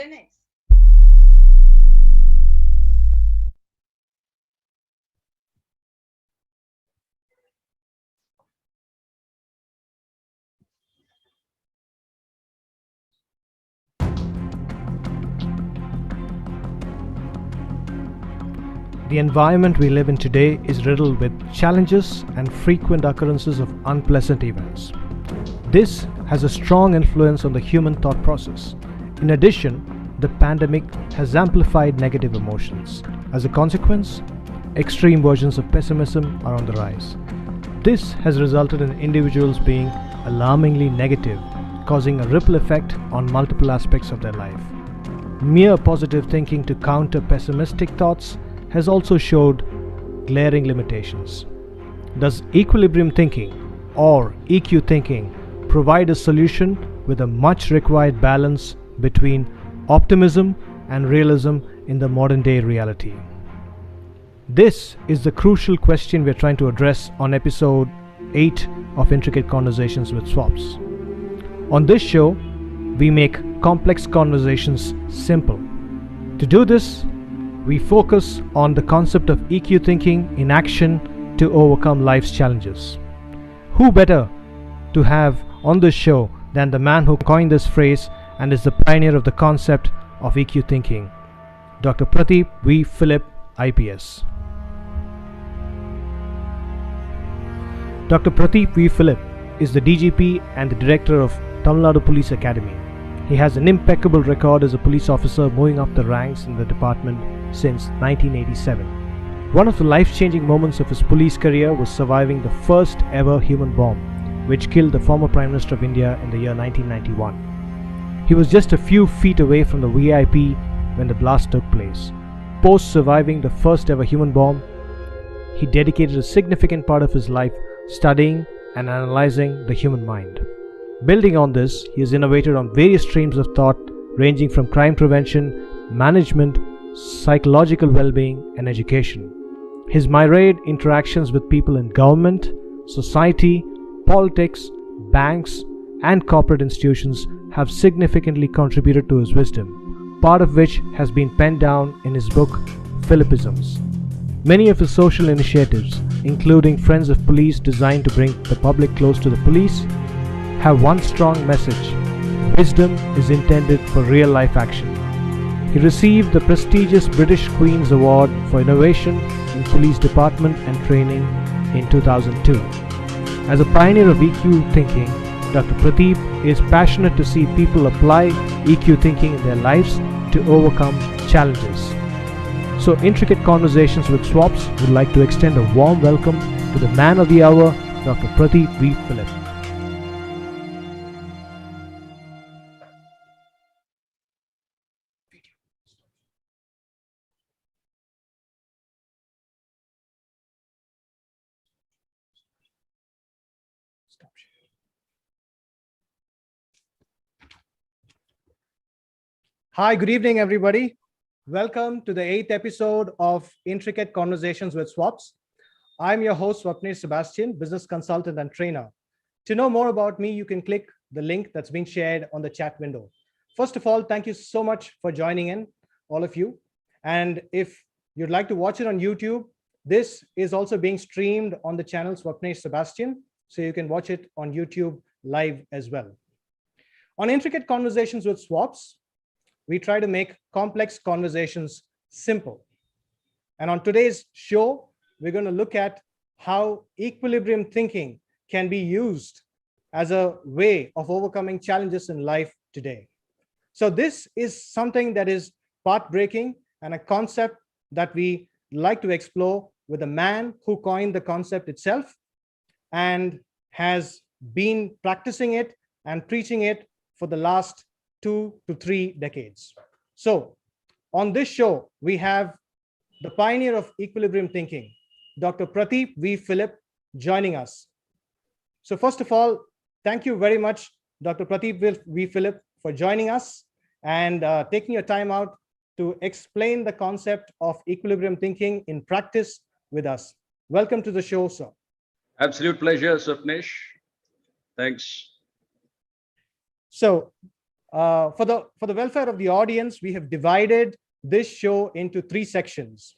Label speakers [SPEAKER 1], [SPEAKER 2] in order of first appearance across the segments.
[SPEAKER 1] Linux.
[SPEAKER 2] The environment we live in today is riddled with challenges and frequent occurrences of unpleasant events. This has a strong influence on the human thought process. In addition, the pandemic has amplified negative emotions. As a consequence, extreme versions of pessimism are on the rise. This has resulted in individuals being alarmingly negative, causing a ripple effect on multiple aspects of their life. Mere positive thinking to counter pessimistic thoughts has also showed glaring limitations. Does equilibrium thinking, or EQ thinking, provide a solution with a much required balance between optimism and realism in the modern day reality? This is the crucial question we're trying to address on episode 8 of Intricate Conversations with Swaps. On this show, we make complex conversations simple. To do this, we focus on the concept of EQ thinking in action to overcome life's challenges. Who better to have on this show than the man who coined this phrase and is the pioneer of the concept of EQ thinking, Dr. Prateep V Philip, IPS. Dr. Prateep V Philip is the DGP and the director of Tamil Nadu Police Academy. He has an impeccable record as a police officer, moving up the ranks in the department since 1987. One of the life-changing moments of his police career was surviving the first ever human bomb, which killed the former Prime Minister of India in the year 1991. He was just a few feet away from the VIP when the blast took place. Post surviving the first ever human bomb, he dedicated a significant part of his life studying and analyzing the human mind. Building on this, he has innovated on various streams of thought ranging from crime prevention, management, psychological well-being, and education. His myriad interactions with people in government, society, politics, banks, and corporate institutions have significantly contributed to his wisdom, part of which has been penned down in his book Fillipisms. Many of his social initiatives, including Friends of Police designed to bring the public close to the police, have one strong message: wisdom is intended for real-life action. He received the prestigious British Queen's Award for Innovation in Police Department and Training in 2002. As a pioneer of EQ thinking, Dr. Prateep is passionate to see people apply EQ thinking in their lives to overcome challenges. So, Intricate Conversations with Swaps would like to extend a warm welcome to the man of the hour, Dr. Prateep V Philip. Hi, good evening, everybody. Welcome to the 8th episode of Intricate Conversations with Swaps. I'm your host, Swapnesh Sebastian, business consultant and trainer. To know more about me, you can click the link that's been shared on the chat window. First of all, thank you so much for joining in, all of you. And if you'd like to watch it on YouTube, this is also being streamed on the channel Swapnesh Sebastian, so you can watch it on YouTube live as well. On Intricate Conversations with Swaps, we try to make complex conversations simple. And on today's show, we're going to look at how equilibrium thinking can be used as a way of overcoming challenges in life today. So this is something that is path-breaking and a concept that we like to explore with a man who coined the concept itself and has been practicing it and preaching it for the last 2 to 3 decades. So on this show, we have the pioneer of equilibrium thinking, Dr. Prateep V Philip, joining us. So first of all, thank you very much, Dr. Prateep V Philip, for joining us and taking your time out to explain the concept of equilibrium thinking in practice with us. Welcome to the show, sir.
[SPEAKER 3] Absolute pleasure, Swapnesh. Thanks.
[SPEAKER 2] So For the welfare of the audience, we have divided this show into 3 sections.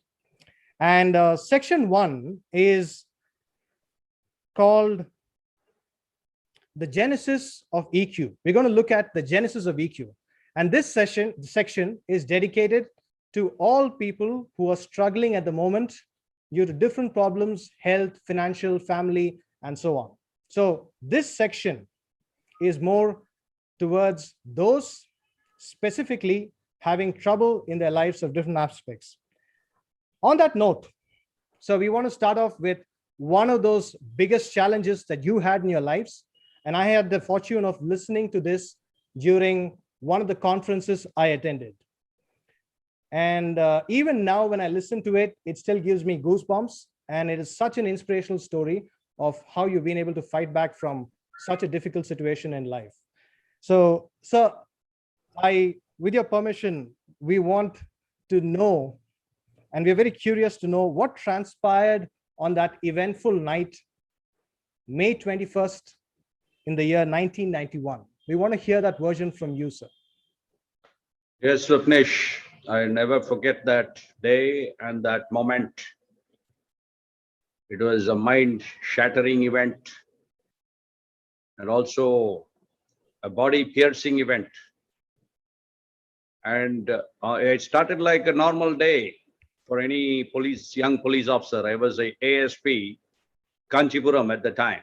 [SPEAKER 2] And section 1 is called the genesis of EQ. We're going to look at the genesis of EQ. And this section is dedicated to all people who are struggling at the moment due to different problems, health, financial, family, and so on. So this section is more towards those specifically having trouble in their lives of different aspects. On that note, so we want to start off with one of those biggest challenges that you had in your lives. And I had the fortune of listening to this during one of the conferences I attended. And even now, when I listen to it, it still gives me goosebumps. And it is such an inspirational story of how you've been able to fight back from such a difficult situation in life. So, sir, with your permission, we want to know, and we're very curious to know what transpired on that eventful night, May 21st, in the year 1991. We want to hear that version from you, sir.
[SPEAKER 1] Yes, Swapnesh, I never forget that day and that moment. It was a mind-shattering event and also a body-piercing event. And it started like a normal day for any young police officer. I was a ASP, Kanchipuram at the time.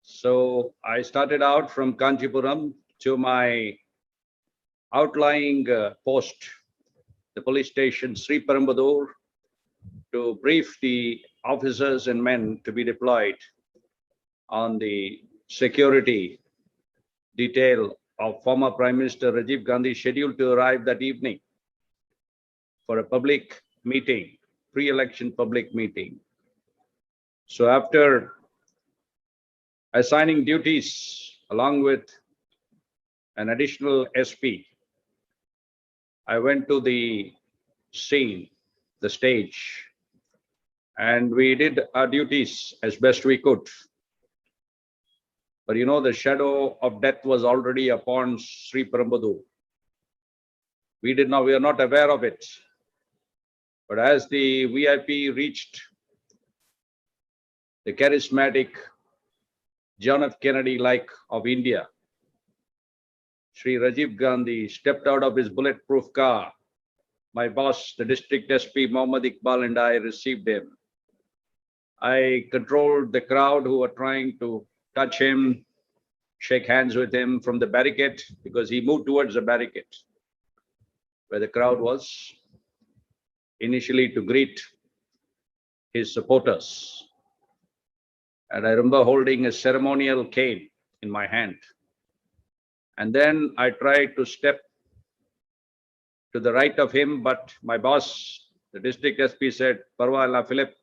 [SPEAKER 1] So I started out from Kanchipuram to my outlying post, the police station, Sri Perumbudur, to brief the officers and men to be deployed on the security detail of former Prime Minister Rajiv Gandhi, scheduled to arrive that evening for a public meeting, pre-election public meeting. So after assigning duties along with an additional SP, I went to the scene, the stage, and we did our duties as best we could. But you know, the shadow of death was already upon Sri Perumbudur. We are not aware of it. But as the VIP reached the charismatic John F. Kennedy-like of India, Sri Rajiv Gandhi stepped out of his bulletproof car. My boss, the district SP Mohammad Iqbal, and I received him. I controlled the crowd who were trying to touch him, shake hands with him from the barricade, because he moved towards the barricade where the crowd was, initially to greet his supporters. And I remember holding a ceremonial cane in my hand. And then I tried to step to the right of him, but my boss, the district SP, said, "Parvala Philip,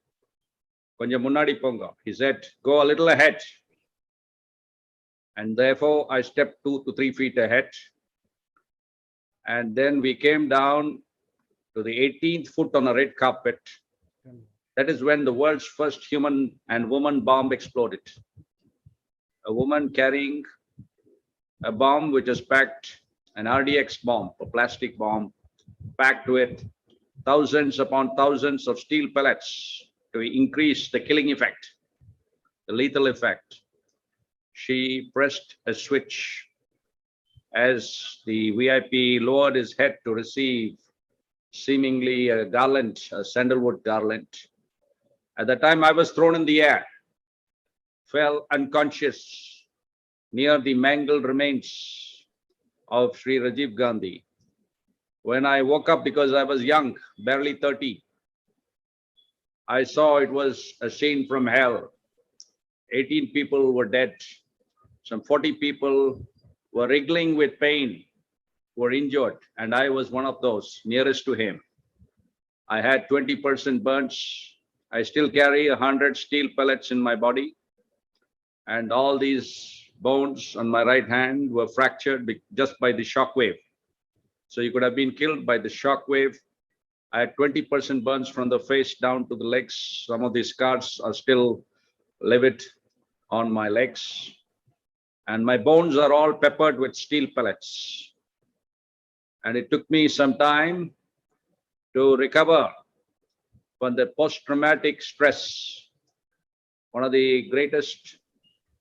[SPEAKER 1] konja munnadi ponga." He said, "Go a little ahead." And therefore, I stepped 2 to 3 feet ahead. And then we came down to the 18th foot on a red carpet. That is when the world's first human and woman bomb exploded. A woman carrying a bomb which is packed, an RDX bomb, a plastic bomb, packed with thousands upon thousands of steel pellets to increase the killing effect, the lethal effect. She pressed a switch as the VIP lowered his head to receive seemingly a garland, a sandalwood garland. At that time, I was thrown in the air, fell unconscious near the mangled remains of Sri Rajiv Gandhi. When I woke up, because I was young, barely 30, I saw it was a scene from hell. 18 people were dead. Some 40 people were wriggling with pain, were injured, and I was one of those nearest to him. I had 20% burns. I still carry 100 steel pellets in my body, and all these bones on my right hand were fractured just by the shock wave. So you could have been killed by the shock wave. I had 20% burns from the face down to the legs. Some of these scars are still livid on my legs. and my bones are all peppered with steel pellets. And it took me some time to recover from the post-traumatic stress, one of the greatest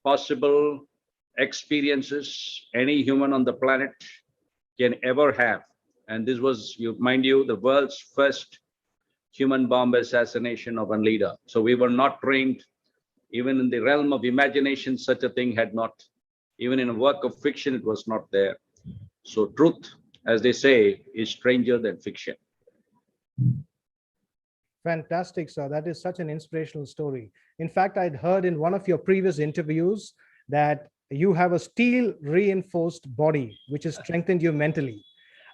[SPEAKER 1] possible experiences any human on the planet can ever have. And this was, mind you, the world's first human bomb assassination of a leader. So we were not trained. Even in the realm of imagination, such a thing had not. Even in a work of fiction, it was not there. So truth, as they say, is stranger than fiction.
[SPEAKER 2] Fantastic, sir. That is such an inspirational story. In fact, I'd heard in one of your previous interviews that you have a steel reinforced body, which has strengthened you mentally.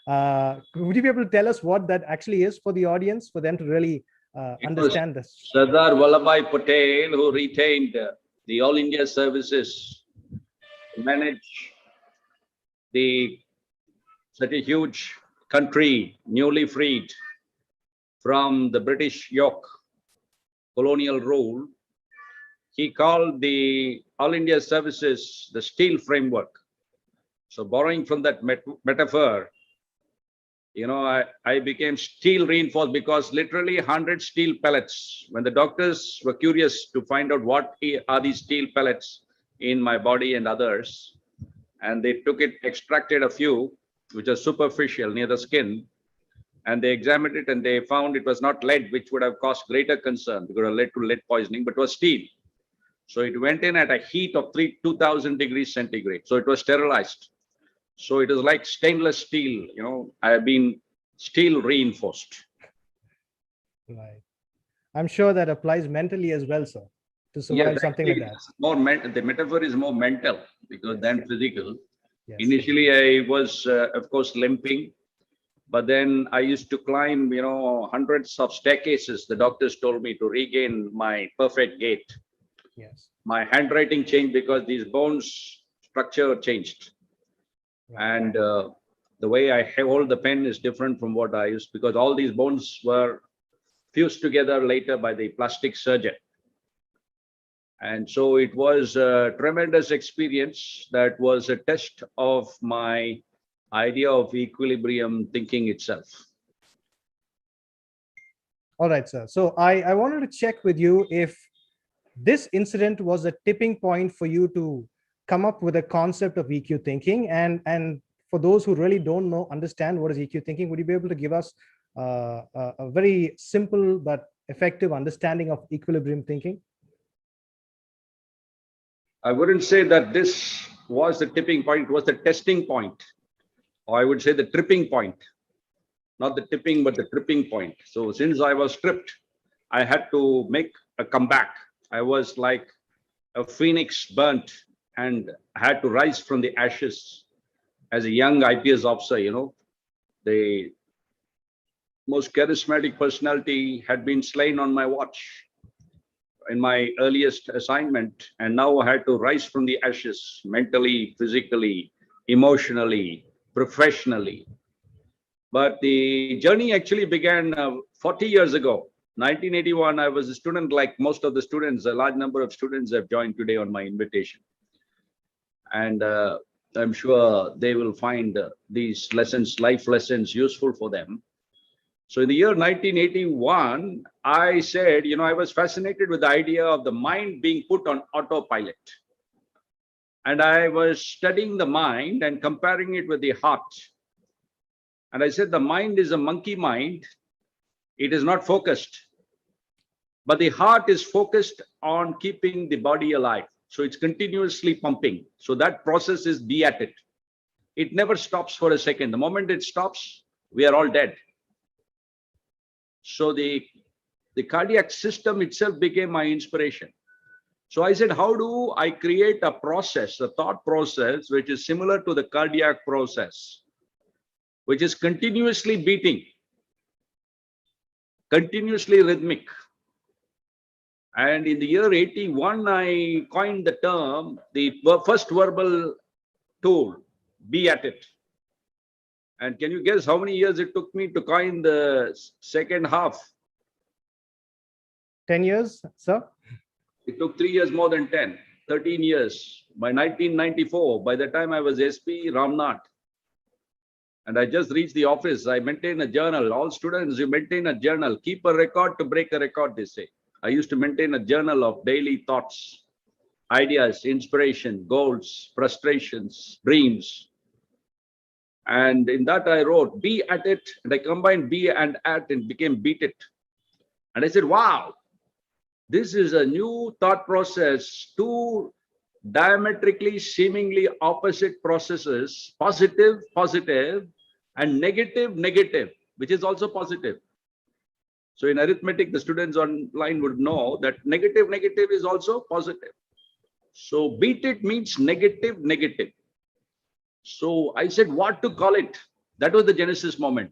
[SPEAKER 2] Would you be able to tell us what that actually is for the audience, for them to really understand this?
[SPEAKER 1] Sardar Vallabhbhai Patel, who retained the All India services to manage such a huge country, newly freed from the British yoke, colonial rule. He called the All India services the steel framework. So borrowing from that metaphor, I became steel reinforced, because literally 100 steel pellets. When the doctors were curious to find out what are these steel pellets in my body and others, and they extracted a few, which are superficial near the skin, and they examined it and they found it was not lead, which would have caused greater concern because it led to lead poisoning, but was steel. So it went in at a heat of 2000 degrees centigrade. So it was sterilized. So it is like stainless steel. I have been steel reinforced.
[SPEAKER 2] Right. I'm sure that applies mentally as well, sir, to survive something like that.
[SPEAKER 1] The metaphor is more mental than physical.
[SPEAKER 2] Yes.
[SPEAKER 1] Initially, I was, of course, limping, but then I used to climb, hundreds of staircases. The doctors told me to regain my perfect gait.
[SPEAKER 2] Yes.
[SPEAKER 1] My handwriting changed because these bones structure changed. Right. And the way I hold the pen is different from what I used, because all these bones were fused together later by the plastic surgeon. And so it was a tremendous experience that was a test of my idea of equilibrium thinking itself.
[SPEAKER 2] All right, sir. So I wanted to check with you if this incident was a tipping point for you to come up with a concept of EQ thinking. And for those who really don't understand what is EQ thinking, would you be able to give us a very simple but effective understanding of equilibrium thinking?
[SPEAKER 1] I wouldn't say that this was the tipping point, it was the testing point. Or I would say the tripping point. Not the tipping, but the tripping point. So since I was tripped, I had to make a comeback. I was like a phoenix burnt and had to rise from the ashes. As a young IPS officer, the most charismatic personality had been slain on my watch in my earliest assignment, and now I had to rise from the ashes mentally, physically, emotionally, professionally. But the journey actually began 40 years ago. 1981, I was a student like most of the students. A large number of students have joined today on my invitation. And I'm sure they will find these lessons, life lessons, useful for them. So in the year 1981, I said, I was fascinated with the idea of the mind being put on autopilot. And I was studying the mind and comparing it with the heart. And I said, the mind is a monkey mind. It is not focused. But the heart is focused on keeping the body alive. So it's continuously pumping. So that process is be at it. It never stops for a second. The moment it stops, we are all dead. So the cardiac system itself became my inspiration. So I said, how do I create a process, a thought process, which is similar to the cardiac process, which is continuously beating, continuously rhythmic. And in the year 81, I coined the term, the first verbal tool, be at it. And can you guess how many years it took me to coin the second half?
[SPEAKER 2] 10 years, sir?
[SPEAKER 1] It took 3 years more than 10, 13 years. By 1994, by the time I was SP Ramnath, and I just reached the office, I maintain a journal. All students, you maintain a journal. Keep a record to break a record, they say. I used to maintain a journal of daily thoughts, ideas, inspiration, goals, frustrations, dreams. And in that I wrote, be at it. And I combined be and at and became beat it. And I said, wow, this is a new thought process. Two diametrically, seemingly opposite processes, positive, positive, and negative, negative, which is also positive. So in arithmetic, the students online would know that negative, negative is also positive. So beat it means negative, negative. So I said, what to call it? That was the genesis moment,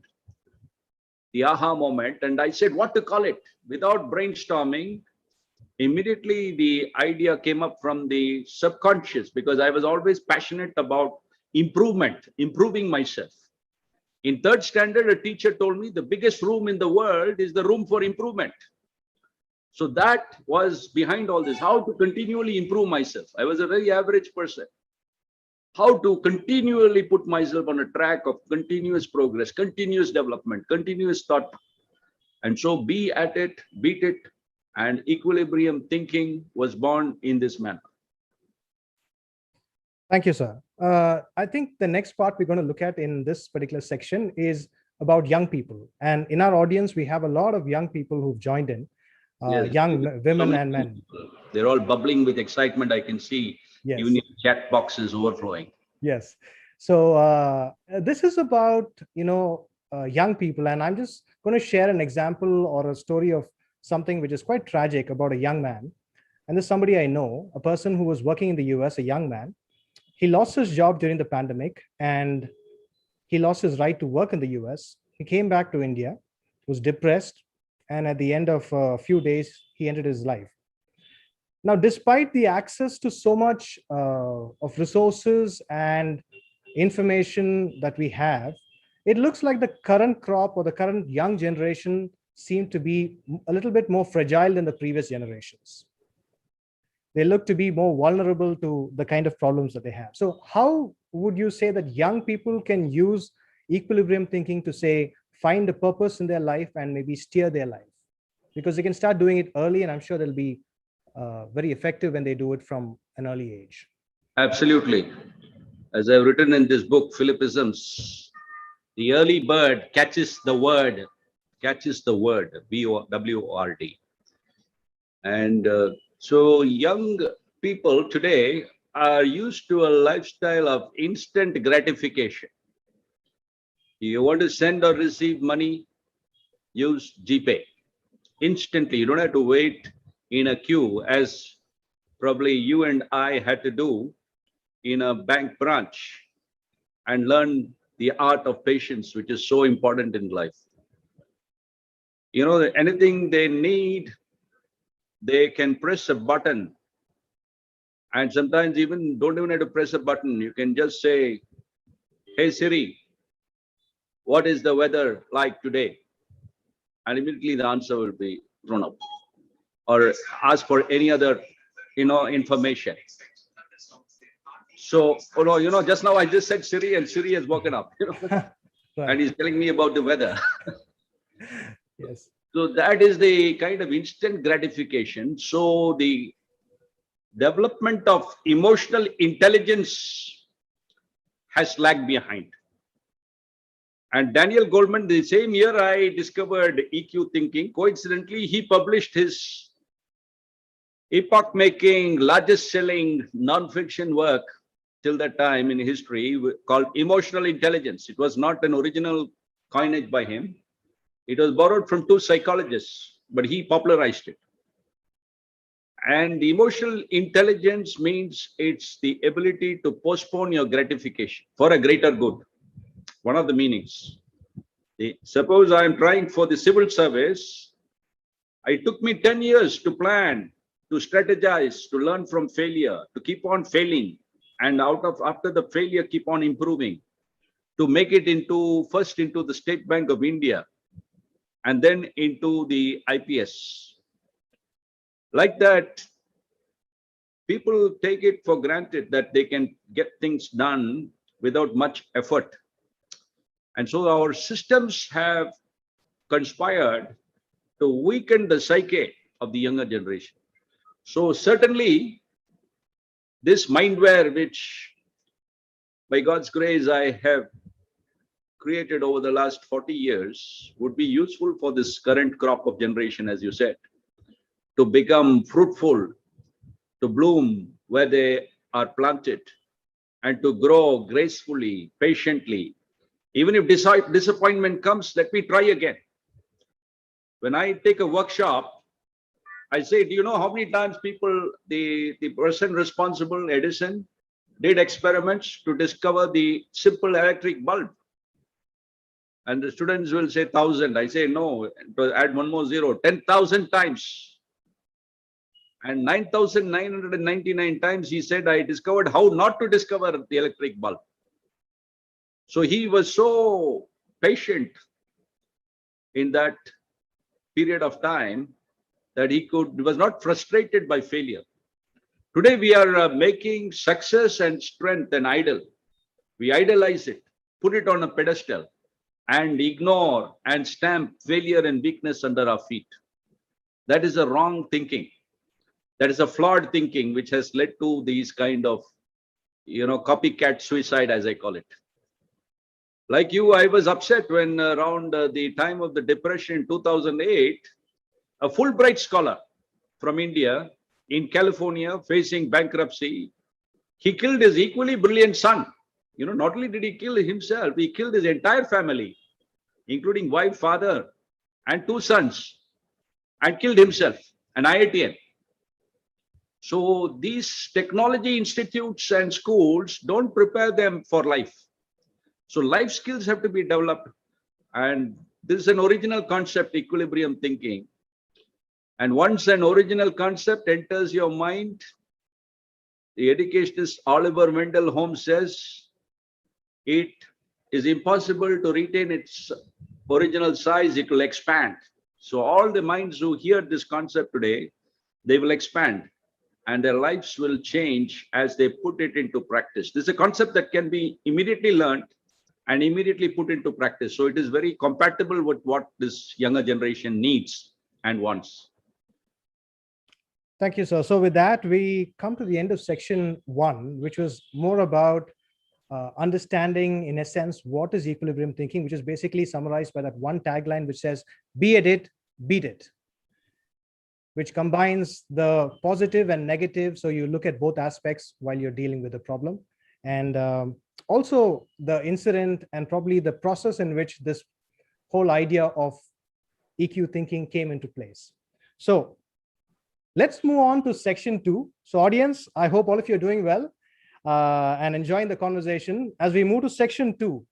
[SPEAKER 1] the aha moment. And I said, what to call it? Without brainstorming, immediately the idea came up from the subconscious, because I was always passionate about improvement, improving myself. In third standard, a teacher told me the biggest room in the world is the room for improvement. So that was behind all this, how to continually improve myself. I was a very average person. How to continually put myself on a track of continuous progress, continuous development, continuous thought. And so be at it, beat it, and equilibrium thinking was born in this manner.
[SPEAKER 2] Thank you, sir. I think the next part we're going to look at in this particular section is about young people. And in our audience, we have a lot of young people who've joined in,
[SPEAKER 1] Yes.
[SPEAKER 2] young women and men.
[SPEAKER 1] People. They're all bubbling with excitement. I can see
[SPEAKER 2] Yes.
[SPEAKER 1] even your chat box is overflowing.
[SPEAKER 2] Yes. So this is about, young people. And I'm just going to share an example or a story of something which is quite tragic about a young man. And there's somebody I know, a person who was working in the US, a young man. He lost his job during the pandemic and he lost his right to work in the US. He came back to India, was depressed, and at the end of a few days, he ended his life. Now, despite the access to so much of resources and information that we have, it looks like the current crop or the current young generation seem to be a little bit more fragile than the previous generations. They look to be more vulnerable to the kind of problems that they have. So how would you say that young people can use equilibrium thinking to, say, find a purpose in their life and maybe steer their life? Because they can start doing it early, and I'm sure they'll be very effective when they do it from an early age.
[SPEAKER 1] Absolutely. As I've written in this book, Philippisms, the early bird catches the word, W-O-R-D. And so young people today are used to a lifestyle of instant gratification. You want to send or receive money, use GPay. Instantly, you don't have to wait in a queue as probably you and I had to do in a bank branch and learn the art of patience, which is so important in life. You know, anything they need, they can press a button. And sometimes even don't even have to press a button. You can just say, hey Siri, what is the weather like today? And immediately the answer will be thrown up. Or ask for any other, information. So, just now I just said Siri and Siri has woken up,
[SPEAKER 2] Right.
[SPEAKER 1] and he's telling me about the weather.
[SPEAKER 2] Yes.
[SPEAKER 1] So that is the kind of instant gratification. So the development of emotional intelligence has lagged behind. And Daniel Goleman, the same year I discovered EQ thinking, coincidentally, he published his epoch-making, largest-selling non-fiction work till that time in history called Emotional Intelligence. It was not an original coinage by him. It was borrowed from two psychologists, but he popularized it. And emotional intelligence means it's the ability to postpone your gratification for a greater good. One of the meanings. Suppose I'm trying for the civil service. It took me 10 years to plan, to strategize, to learn from failure, to keep on failing. And after the failure, keep on improving, to make it first into the State Bank of India, and then into the IPS. Like that, people take it for granted that they can get things done without much effort. And so our systems have conspired to weaken the psyche of the younger generation. So certainly this mindware, which by God's grace I have created over the last 40 years, would be useful for this current crop of generation, as you said, to become fruitful, to bloom where they are planted, and to grow gracefully, patiently. Even if disappointment comes, let me try again. When I take a workshop, I say, do you know how many times people, the person responsible, Edison, did experiments to discover the simple electric bulb? And the students will say 1,000. I say, no, to add one more zero, 10,000 times. And 9,999 times he said, I discovered how not to discover the electric bulb. So he was so patient in that period of time that he was not frustrated by failure. Today we are making success and strength an idol. We idolize it, put it on a pedestal, and ignore and stamp failure and weakness under our feet. That is a wrong thinking. That is a flawed thinking, which has led to these kind of, copycat suicide, as I call it. Like you, I was upset when around the time of the depression in 2008, a Fulbright scholar from India in California facing bankruptcy, he killed his equally brilliant son. Not only did he kill himself, he killed his entire family, including wife, father, and 2 sons, and killed himself, an IITian. So these technology institutes and schools don't prepare them for life. So life skills have to be developed. And this is an original concept, equilibrium thinking. And once an original concept enters your mind, the educationist Oliver Wendell Holmes says, it is impossible to retain its original size, it will expand. So all the minds who hear this concept today, they will expand and their lives will change as they put it into practice. This is a concept that can be immediately learned and immediately put into practice. So it is very compatible with what this younger generation needs and wants.
[SPEAKER 2] Thank you, sir. So with that, we come to the end of section 1, which was more about understanding, in a sense, what is equilibrium thinking, which is basically summarized by that one tagline which says, be at it, beat it, which combines the positive and negative. So you look at both aspects while you're dealing with the problem. And also the incident and probably the process in which this whole idea of EQ thinking came into place. So let's move on to section 2. So audience, I hope all of you are doing well and enjoying the conversation. As we move to section 2,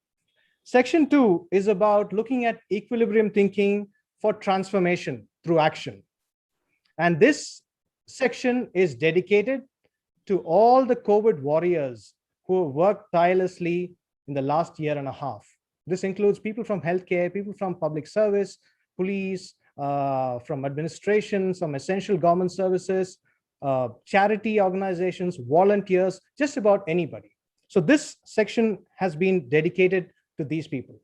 [SPEAKER 2] section 2 is about looking at equilibrium thinking for transformation through action. And this section is dedicated to all the COVID warriors who have worked tirelessly in the last year and a half. This includes people from healthcare, people from public service, police, from administration, some essential government services, charity organizations, volunteers, just about anybody. So this section has been dedicated to these people.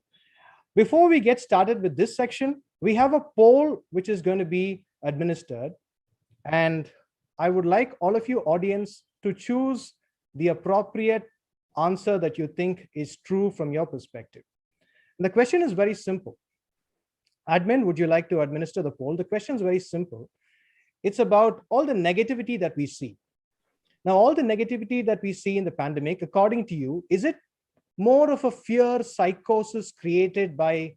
[SPEAKER 2] Before we get started with this section, we have a poll which is going to be administered. And I would like all of you audience to choose the appropriate answer that you think is true from your perspective. And the question is very simple. Admin, would you like to administer the poll? The question is very simple. It's about all the negativity that we see. Now, all the negativity that we see in the pandemic, according to you, is it more of a fear psychosis created by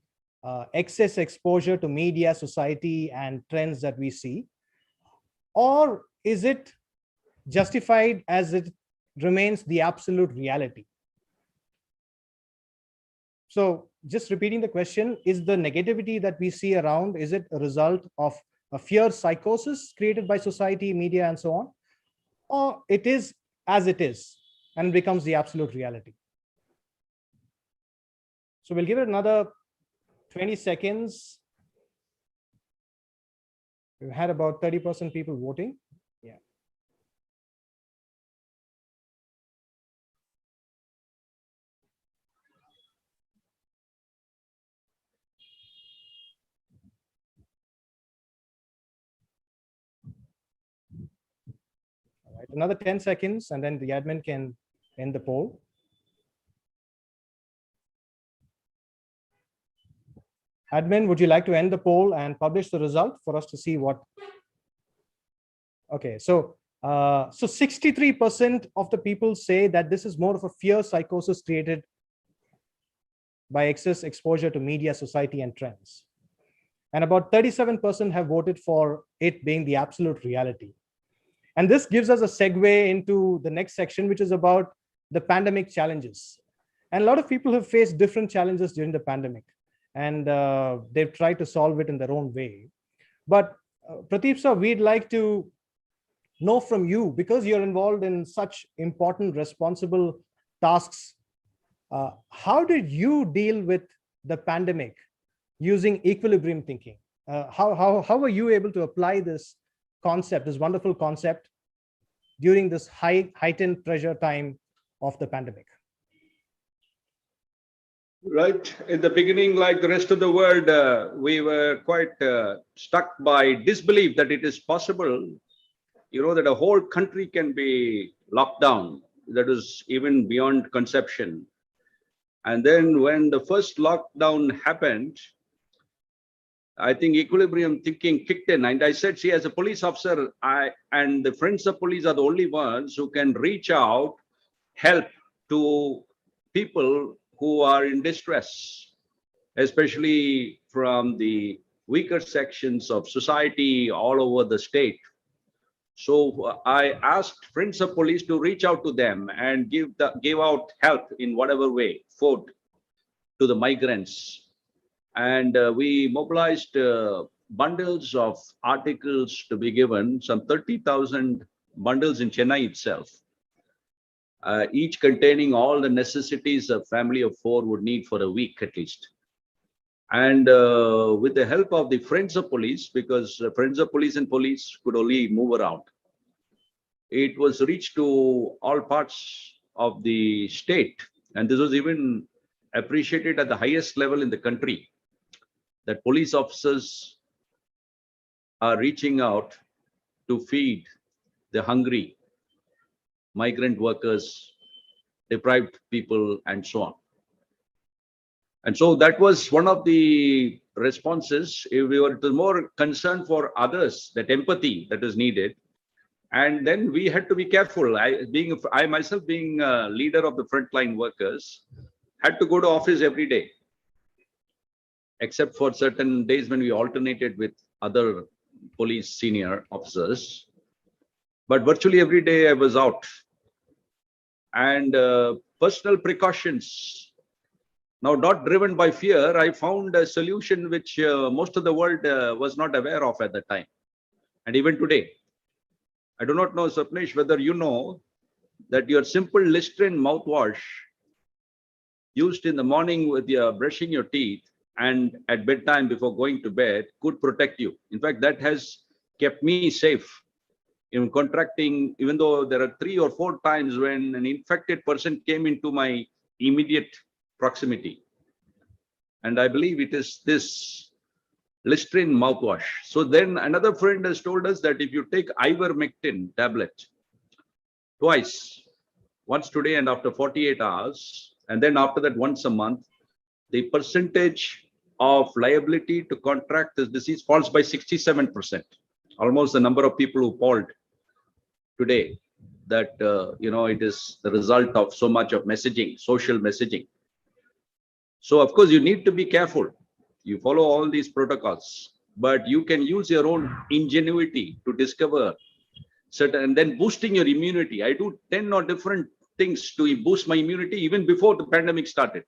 [SPEAKER 2] excess exposure to media, society, and trends that we see? Or is it justified as it remains the absolute reality? So just repeating the question, is the negativity that we see around, is it a result of a fear psychosis created by society, media, and so on? Or it is as it is and becomes the absolute reality? So we'll give it another 20 seconds. We've had about 30% people voting. Yeah. another 10 seconds, and then the admin can end the poll. Admin, would you like to end the poll and publish the result for us to see what? Okay, so 63% of the people say that this is more of a fear psychosis created by excess exposure to media, society, and trends. And about 37% have voted for it being the absolute reality. And this gives us a segue into the next section, which is about the pandemic challenges. And a lot of people have faced different challenges during the pandemic, and they've tried to solve it in their own way. But Prateep sir, we'd like to know from you, because you're involved in such important, responsible tasks, how did you deal with the pandemic using equilibrium thinking? How were you able to apply this concept, this wonderful concept, during this heightened pressure time of the pandemic?
[SPEAKER 1] Right. In the beginning, like the rest of the world, we were quite struck by disbelief that it is possible, that a whole country can be locked down. That is even beyond conception. And then when the first lockdown happened, I think equilibrium thinking kicked in. And I said, see, as a police officer, I and the friends of police are the only ones who can reach out, help to people who are in distress, especially from the weaker sections of society all over the state. So I asked friends of police to reach out to them and give out help in whatever way, food to the migrants. And we mobilized bundles of articles to be given, some 30,000 bundles in Chennai itself, each containing all the necessities a family of 4 would need for a week at least. And with the help of the friends of police, because friends of police and police could only move around, it was reached to all parts of the state. And this was even appreciated at the highest level in the country, that police officers are reaching out to feed the hungry, migrant workers, deprived people, and so on. And so that was one of the responses. If we were more concerned for others, that empathy that is needed. And then we had to be careful. I myself being a leader of the frontline workers, had to go to office every day, except for certain days when we alternated with other police senior officers. But virtually every day I was out. And personal precautions. Now, not driven by fear, I found a solution which most of the world was not aware of at the time. And even today, I do not know, Sapnesh, whether you know that your simple Listerine mouthwash used in the morning with your brushing your teeth and at bedtime before going to bed could protect you. In fact, that has kept me safe in contracting, even though there are 3 or 4 times when an infected person came into my immediate proximity. And I believe it is this Listerine mouthwash. So then another friend has told us that if you take ivermectin tablet twice, once today and after 48 hours, and then after that once a month, the percentage of liability to contract this disease falls by 67%. Almost the number of people who polled today, that it is the result of so much of messaging, social messaging. So of course you need to be careful. You follow all these protocols, but you can use your own ingenuity to discover certain, and then boosting your immunity. I do 10 or different things to boost my immunity even before the pandemic started.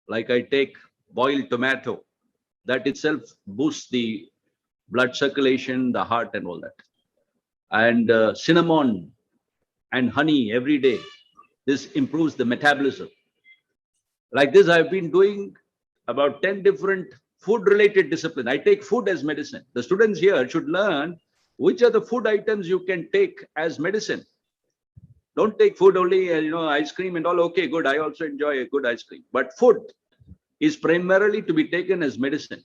[SPEAKER 1] Like I take boiled tomato, that itself boosts the blood circulation, the heart, and all that. And cinnamon and honey every day. This improves the metabolism. Like this, I've been doing about 10 different food-related disciplines. I take food as medicine. The students here should learn which are the food items you can take as medicine. Don't take food only, ice cream and all. Okay, good. I also enjoy a good ice cream. But food is primarily to be taken as medicine.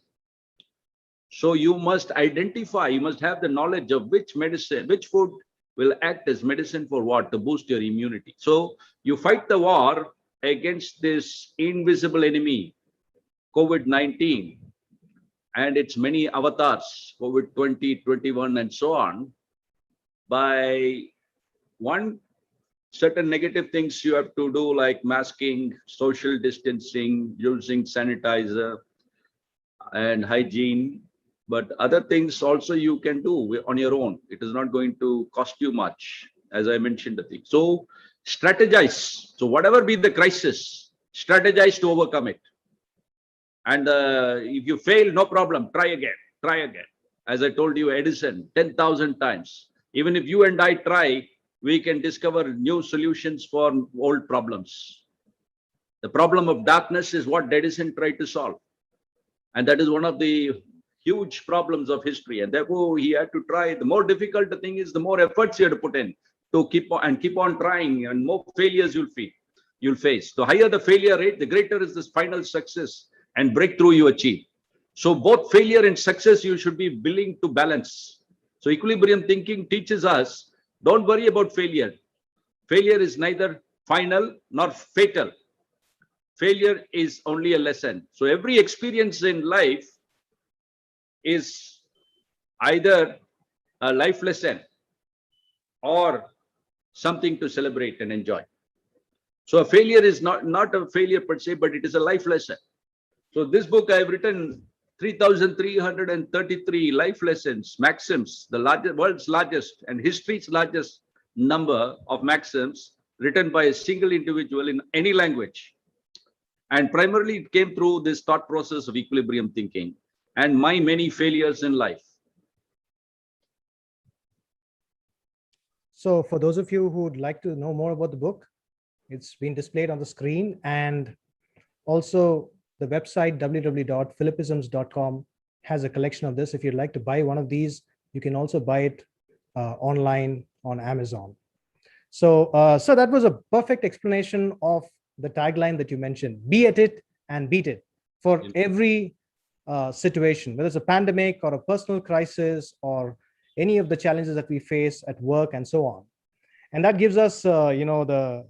[SPEAKER 1] So you must identify, you must have the knowledge of which medicine, which food will act as medicine for what? To boost your immunity. So you fight the war against this invisible enemy, COVID-19, and its many avatars, COVID 2021, and so on, by one certain negative things you have to do, like masking, social distancing, using sanitizer and hygiene. But other things also you can do on your own. It is not going to cost you much, as I mentioned the thing. So strategize. So whatever be the crisis, strategize to overcome it. And if you fail, no problem. Try again. Try again. As I told you, Edison, 10,000 times. Even if you and I try, we can discover new solutions for old problems. The problem of darkness is what Edison tried to solve. And that is one of the huge problems of history. And therefore, he had to try. The more difficult the thing is, the more efforts you have to put in to keep on trying, and more failures you'll face. The higher the failure rate, the greater is this final success and breakthrough you achieve. So both failure and success, you should be willing to balance. So equilibrium thinking teaches us, don't worry about failure. Failure is neither final nor fatal. Failure is only a lesson. So every experience in life is either a life lesson or something to celebrate and enjoy. So a failure is not a failure per se, but it is a life lesson. So this book, I have written 3,333 life lessons, maxims, the world's largest and history's largest number of maxims written by a single individual in any language. And primarily it came through this thought process of equilibrium thinking and my many failures in life.
[SPEAKER 2] So for those of you who would like to know more about the book, it's been displayed on the screen, and also the website www.phillipisms.com has a collection of this. If you'd like to buy one of these, you can also buy it online on Amazon. So that was a perfect explanation of the tagline that you mentioned: be at it and beat it. For every situation, whether it's a pandemic or a personal crisis or any of the challenges that we face at work and so on. And that gives us, the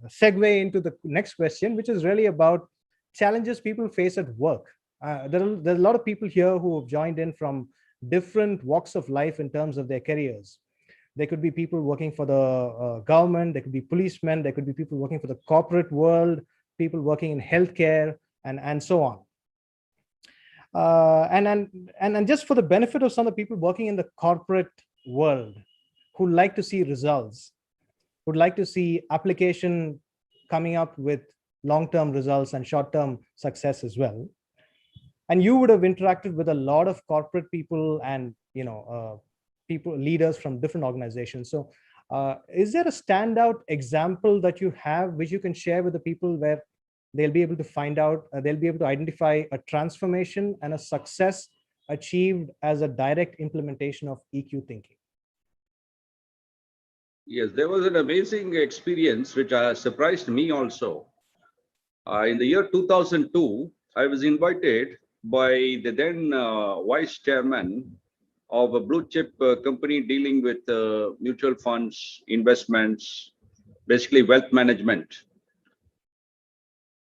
[SPEAKER 2] segue into the next question, which is really about challenges people face at work. There are a lot of people here who have joined in from different walks of life in terms of their careers. There could be people working for the government, there could be policemen, there could be people working for the corporate world, people working in healthcare, and so on. And just for the benefit of some of the people working in the corporate world who like to see results, would like to see application coming up with long-term results and short-term success as well. And you would have interacted with a lot of corporate people and leaders from different organizations. So is there a standout example that you have which you can share with the people where they'll be able to find out, they'll be able to identify a transformation and a success achieved as a direct implementation of EQ thinking?
[SPEAKER 1] Yes, there was an amazing experience which surprised me also. In the year 2002, I was invited by the then vice chairman of a blue chip company dealing with mutual funds, investments, basically wealth management.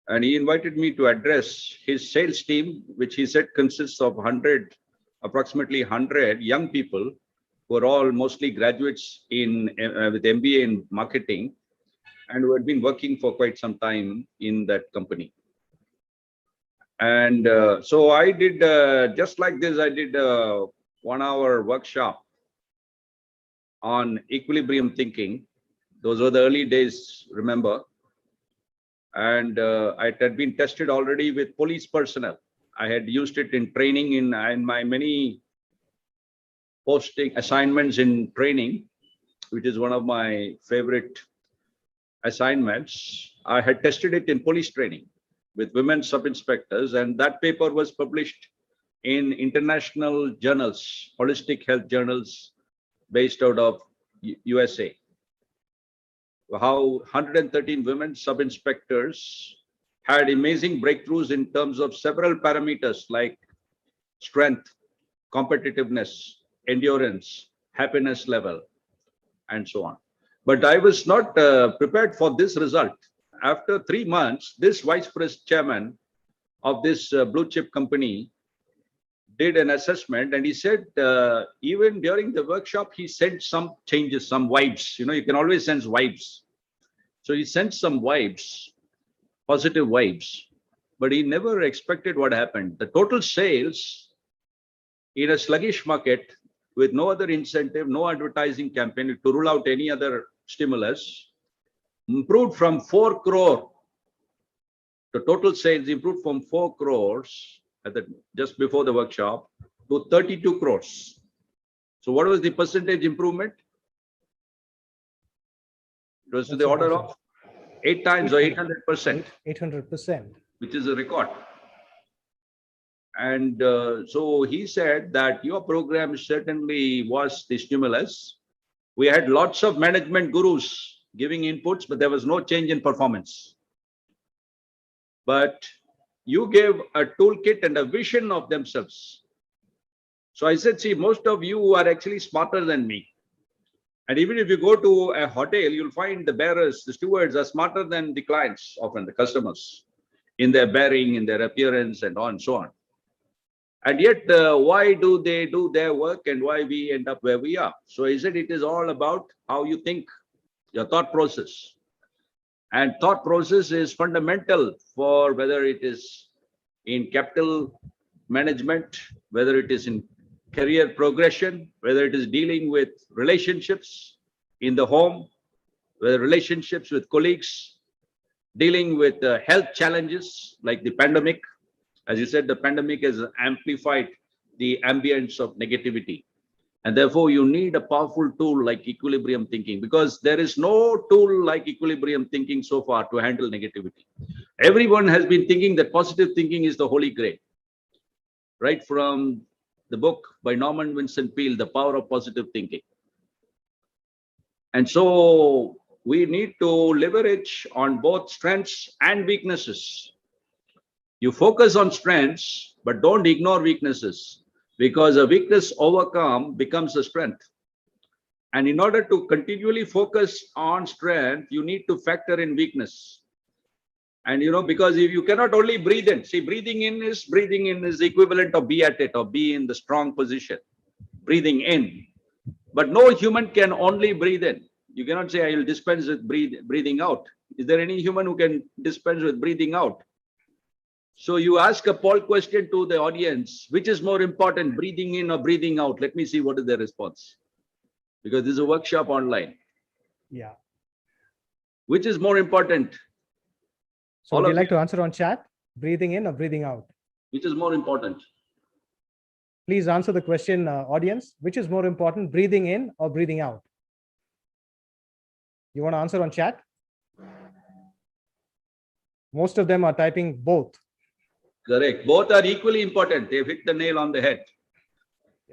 [SPEAKER 1] And he invited me to address his sales team, which he said consists of approximately 100 young people who are all mostly graduates with MBA in marketing and who had been working for quite some time in that company. And so I did, just like this, I did a 1-hour workshop on equilibrium thinking. Those were the early days, remember. And it had been tested already with police personnel. I had used it in training in my many posting assignments in training, which is one of my favorite assignments. I had tested it in police training with women sub-inspectors, and that paper was published in international journals, holistic health journals based out of USA. How 113 women sub-inspectors had amazing breakthroughs in terms of several parameters like strength, competitiveness, endurance, happiness level, and so on. But I was not prepared for this result. After 3 months, this vice president chairman of this blue chip company did an assessment, and he said even during the workshop, he sensed some changes, some vibes. You know, you can always sense vibes. So he sensed some vibes, positive vibes, but he never expected what happened. The total sales in a sluggish market with no other incentive, no advertising campaign to rule out any other stimulus, improved from 4 crore. The total sales improved from 4 crores just before the workshop to 32 crores. So what was the percentage improvement? It was to the order of 8 times or 800%.
[SPEAKER 2] 800%.
[SPEAKER 1] Which is a record. And so he said that your program certainly was the stimulus. We had lots of management gurus giving inputs, but there was no change in performance. But you gave a toolkit and a vision of themselves. So I said, see, most of you are actually smarter than me. And even if you go to a hotel, you'll find the bearers, the stewards are smarter than the clients, often the customers, in their bearing, in their appearance, and on and so on. And yet, why do they do their work and why we end up where we are? So he said, it is all about how you think, your thought process. And thought process is fundamental for whether it is in capital management, whether it is in career progression, whether it is dealing with relationships in the home, whether relationships with colleagues, dealing with health challenges like the pandemic. As you said, the pandemic has amplified the ambience of negativity. And therefore, you need a powerful tool like equilibrium thinking, because there is no tool like equilibrium thinking so far to handle negativity. Everyone has been thinking that positive thinking is the holy grail. Right from the book by Norman Vincent Peale, The Power of Positive Thinking. And so we need to leverage on both strengths and weaknesses. You focus on strengths, but don't ignore weaknesses, because a weakness overcome becomes a strength. And in order to continually focus on strength, you need to factor in weakness. And you know, because if you cannot only breathe in, see, breathing in is equivalent of be at it or be in the strong position, breathing in. But no human can only breathe in. You cannot say, I will dispense with breathing out. Is there any human who can dispense with breathing out? So you ask a poll question to the audience, which is more important, breathing in or breathing out? Let me see what is their response. Because this is a workshop online.
[SPEAKER 2] Yeah.
[SPEAKER 1] Which is more important?
[SPEAKER 2] So would you like to answer on chat? Breathing in or breathing out?
[SPEAKER 1] Which is more important?
[SPEAKER 2] Please answer the question, audience. Which is more important, breathing in or breathing out? You want to answer on chat? Most of them are typing both.
[SPEAKER 1] Correct. Both are equally important. They've hit the nail on the head.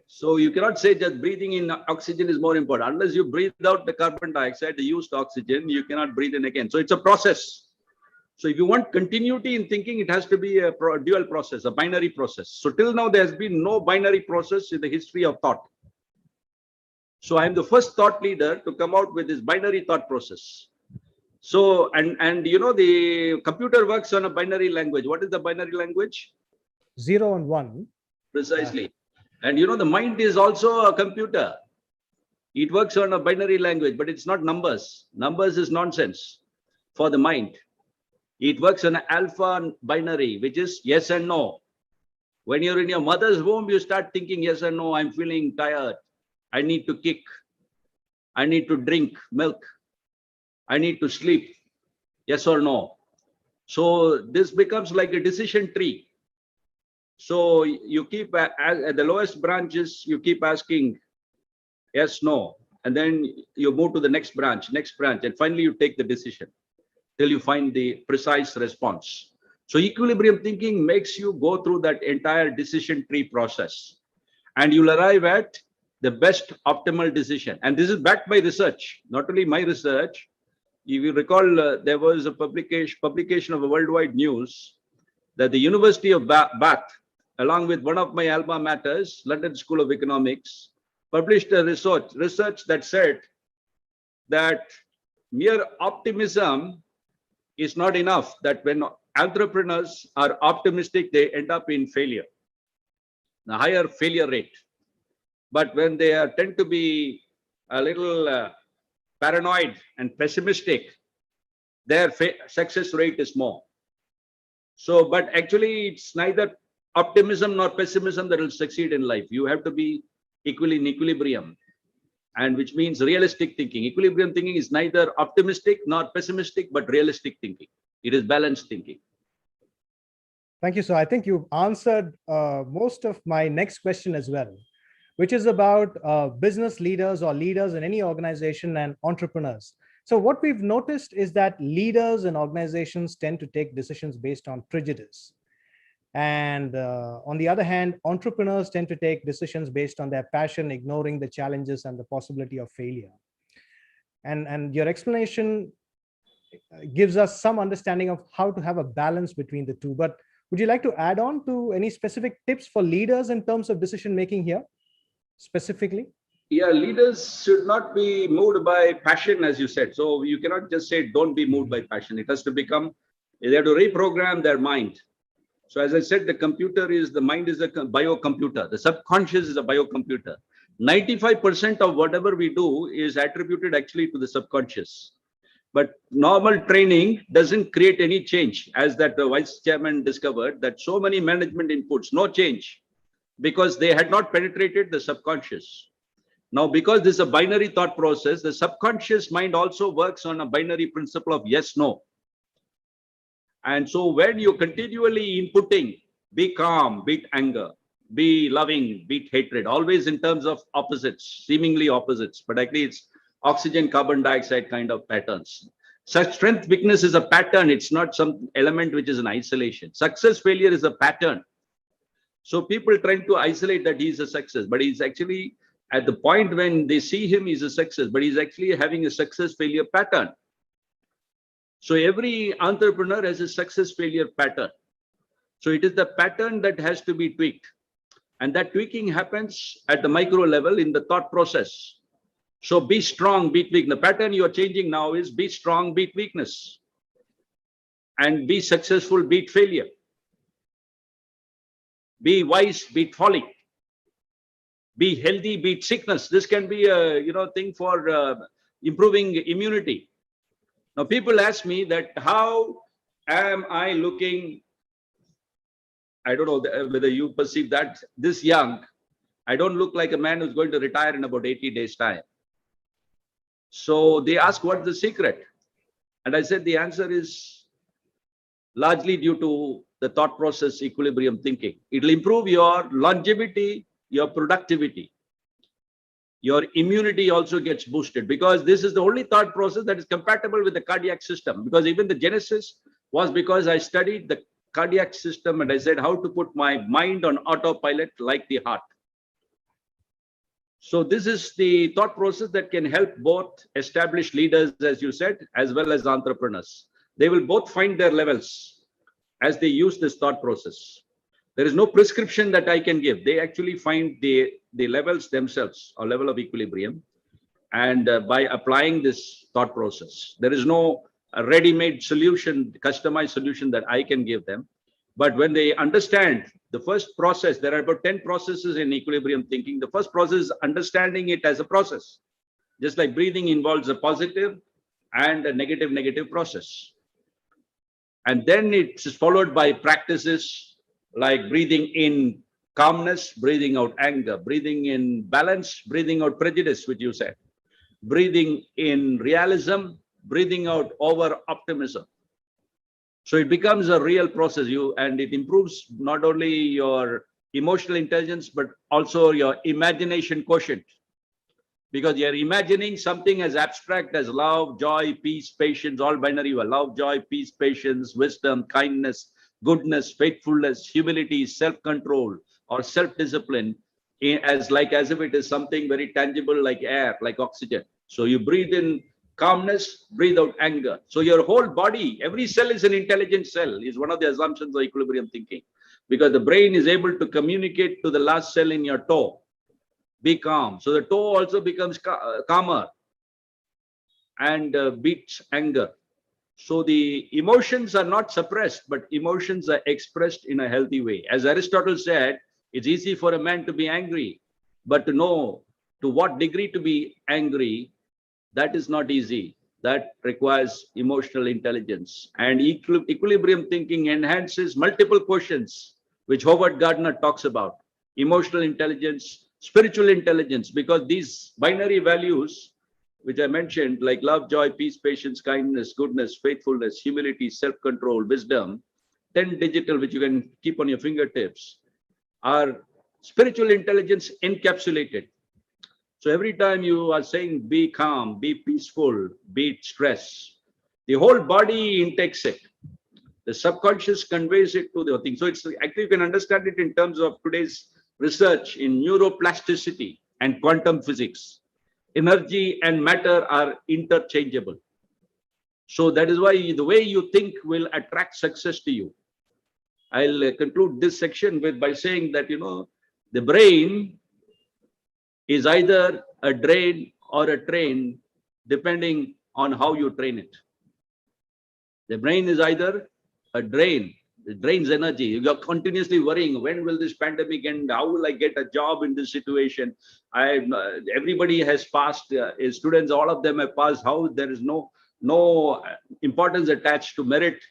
[SPEAKER 1] So you cannot say just breathing in oxygen is more important. Unless you breathe out the carbon dioxide, the used oxygen, you cannot breathe in again. So it's a process. So if you want continuity in thinking, it has to be a dual process, a binary process. So till now, there has been no binary process in the history of thought. So I'm the first thought leader to come out with this binary thought process. So, and you know, the computer works on a binary language. What is the binary language?
[SPEAKER 2] 0 and 1.
[SPEAKER 1] Precisely. And you know, the mind is also a computer. It works on a binary language, but it's not numbers. Numbers is nonsense for the mind. It works on an alpha binary, which is yes and no. When you're in your mother's womb, you start thinking yes and no. I'm feeling tired. I need to kick. I need to drink milk. I need to sleep, yes or no. So this becomes like a decision tree. So you keep at the lowest branches, you keep asking yes, no, and then you move to the next branch, and finally you take the decision till you find the precise response. So equilibrium thinking makes you go through that entire decision tree process, and you'll arrive at the best optimal decision. And this is backed by research, not only my research. If you recall, there was a publication of a worldwide news that the University of Bath, along with one of my alma maters, London School of Economics, published a research that said that mere optimism is not enough, that when entrepreneurs are optimistic, they end up in failure, a higher failure rate. But when they tend to be a little paranoid and pessimistic, their success rate is more. So, but actually it's neither optimism nor pessimism that will succeed in life. You have to be equally in equilibrium, and which means realistic thinking. Equilibrium thinking is neither optimistic nor pessimistic, but realistic thinking. It is balanced thinking.
[SPEAKER 2] Thank you, sir. I think you've answered most of my next question as well, which is about business leaders or leaders in any organization and entrepreneurs. So what we've noticed is that leaders and organizations tend to take decisions based on prejudice. And on the other hand, entrepreneurs tend to take decisions based on their passion, ignoring the challenges and the possibility of failure. And your explanation gives us some understanding of how to have a balance between the two. But would you like to add on to any specific tips for leaders in terms of decision making here, specifically?
[SPEAKER 1] Yeah, leaders should not be moved by passion, as you said. So you cannot just say, don't be moved by passion. It has to become, they have to reprogram their mind. So as I said, the mind is a biocomputer. The subconscious is a biocomputer. 95% of whatever we do is attributed actually to the subconscious. But normal training doesn't create any change, as that vice chairman discovered, that so many management inputs, no change, because they had not penetrated the subconscious. Now, because this is a binary thought process, the subconscious mind also works on a binary principle of yes, no. And so when you're continually inputting, be calm, beat anger, be loving, beat hatred, always in terms of opposites, seemingly opposites, but actually it's oxygen, carbon dioxide kind of patterns. Such strength, weakness is a pattern. It's not some element which is an isolation. Success, failure is a pattern. So people trying to isolate that he's a success, but he's actually at the point when they see him, he's a success, but he's actually having a success failure pattern. So every entrepreneur has a success failure pattern. So it is the pattern that has to be tweaked. And that tweaking happens at the micro level in the thought process. So be strong, beat weak. The pattern you are changing now is be strong, beat weakness. And be successful, beat failure. Be wise, beat folly. Be healthy, beat sickness. This can be a thing for improving immunity. Now people ask me that how am I looking? I don't know whether you perceive that this young. I don't look like a man who's going to retire in about 80 days time. So they ask what's the secret? And I said the answer is largely due to the thought process equilibrium thinking. It'll improve your longevity, your productivity. Your immunity also gets boosted, because this is the only thought process that is compatible with the cardiac system. Because even the genesis was because I studied the cardiac system and I said how to put my mind on autopilot like the heart. So this is the thought process that can help both established leaders, as you said, as well as entrepreneurs. They will both find their levels as they use this thought process. There is no prescription that I can give. They actually find the levels themselves, or level of equilibrium, and by applying this thought process. There is no ready-made solution, customized solution that I can give them. But when they understand the first process, there are about 10 processes in equilibrium thinking. The first process is understanding it as a process. Just like breathing involves a positive and a negative process. And then it's followed by practices like breathing in calmness, breathing out anger, breathing in balance, breathing out prejudice, which you said, breathing in realism, breathing out over optimism. So it becomes a real process, and it improves not only your emotional intelligence, but also your imagination quotient. Because you're imagining something as abstract as love, joy, peace, patience, all binary. You are love, joy, peace, patience, wisdom, kindness, goodness, faithfulness, humility, self-control, or self-discipline, as if it is something very tangible like air, like oxygen. So you breathe in calmness, breathe out anger. So your whole body, every cell is an intelligent cell, is one of the assumptions of equilibrium thinking. Because the brain is able to communicate to the last cell in your toe. Be calm. So the toe also becomes calmer. and beats anger. So the emotions are not suppressed, but emotions are expressed in a healthy way. As Aristotle said, it's easy for a man to be angry, but to know to what degree to be angry, that is not easy. That requires emotional intelligence. And equilibrium thinking enhances multiple quotients, which Howard Gardner talks about. Emotional intelligence, spiritual intelligence, because these binary values, which I mentioned, like love, joy, peace, patience, kindness, goodness, faithfulness, humility, self-control, wisdom, 10 digital, which you can keep on your fingertips, are spiritual intelligence encapsulated. So every time you are saying be calm, be peaceful, beat stress, the whole body intakes it. The subconscious conveys it to the thing. So it's actually, you can understand it in terms of today's research in neuroplasticity and quantum physics. Energy and matter are interchangeable. So that is why the way you think will attract success to you. I'll conclude this section by saying that, the brain is either a drain or a train, depending on how you train it. The brain is either a drain, it drains energy. You're continuously worrying, when will this pandemic end? How will I get a job in this situation? Everybody has passed, students, all of them have passed. How there is no importance attached to merit.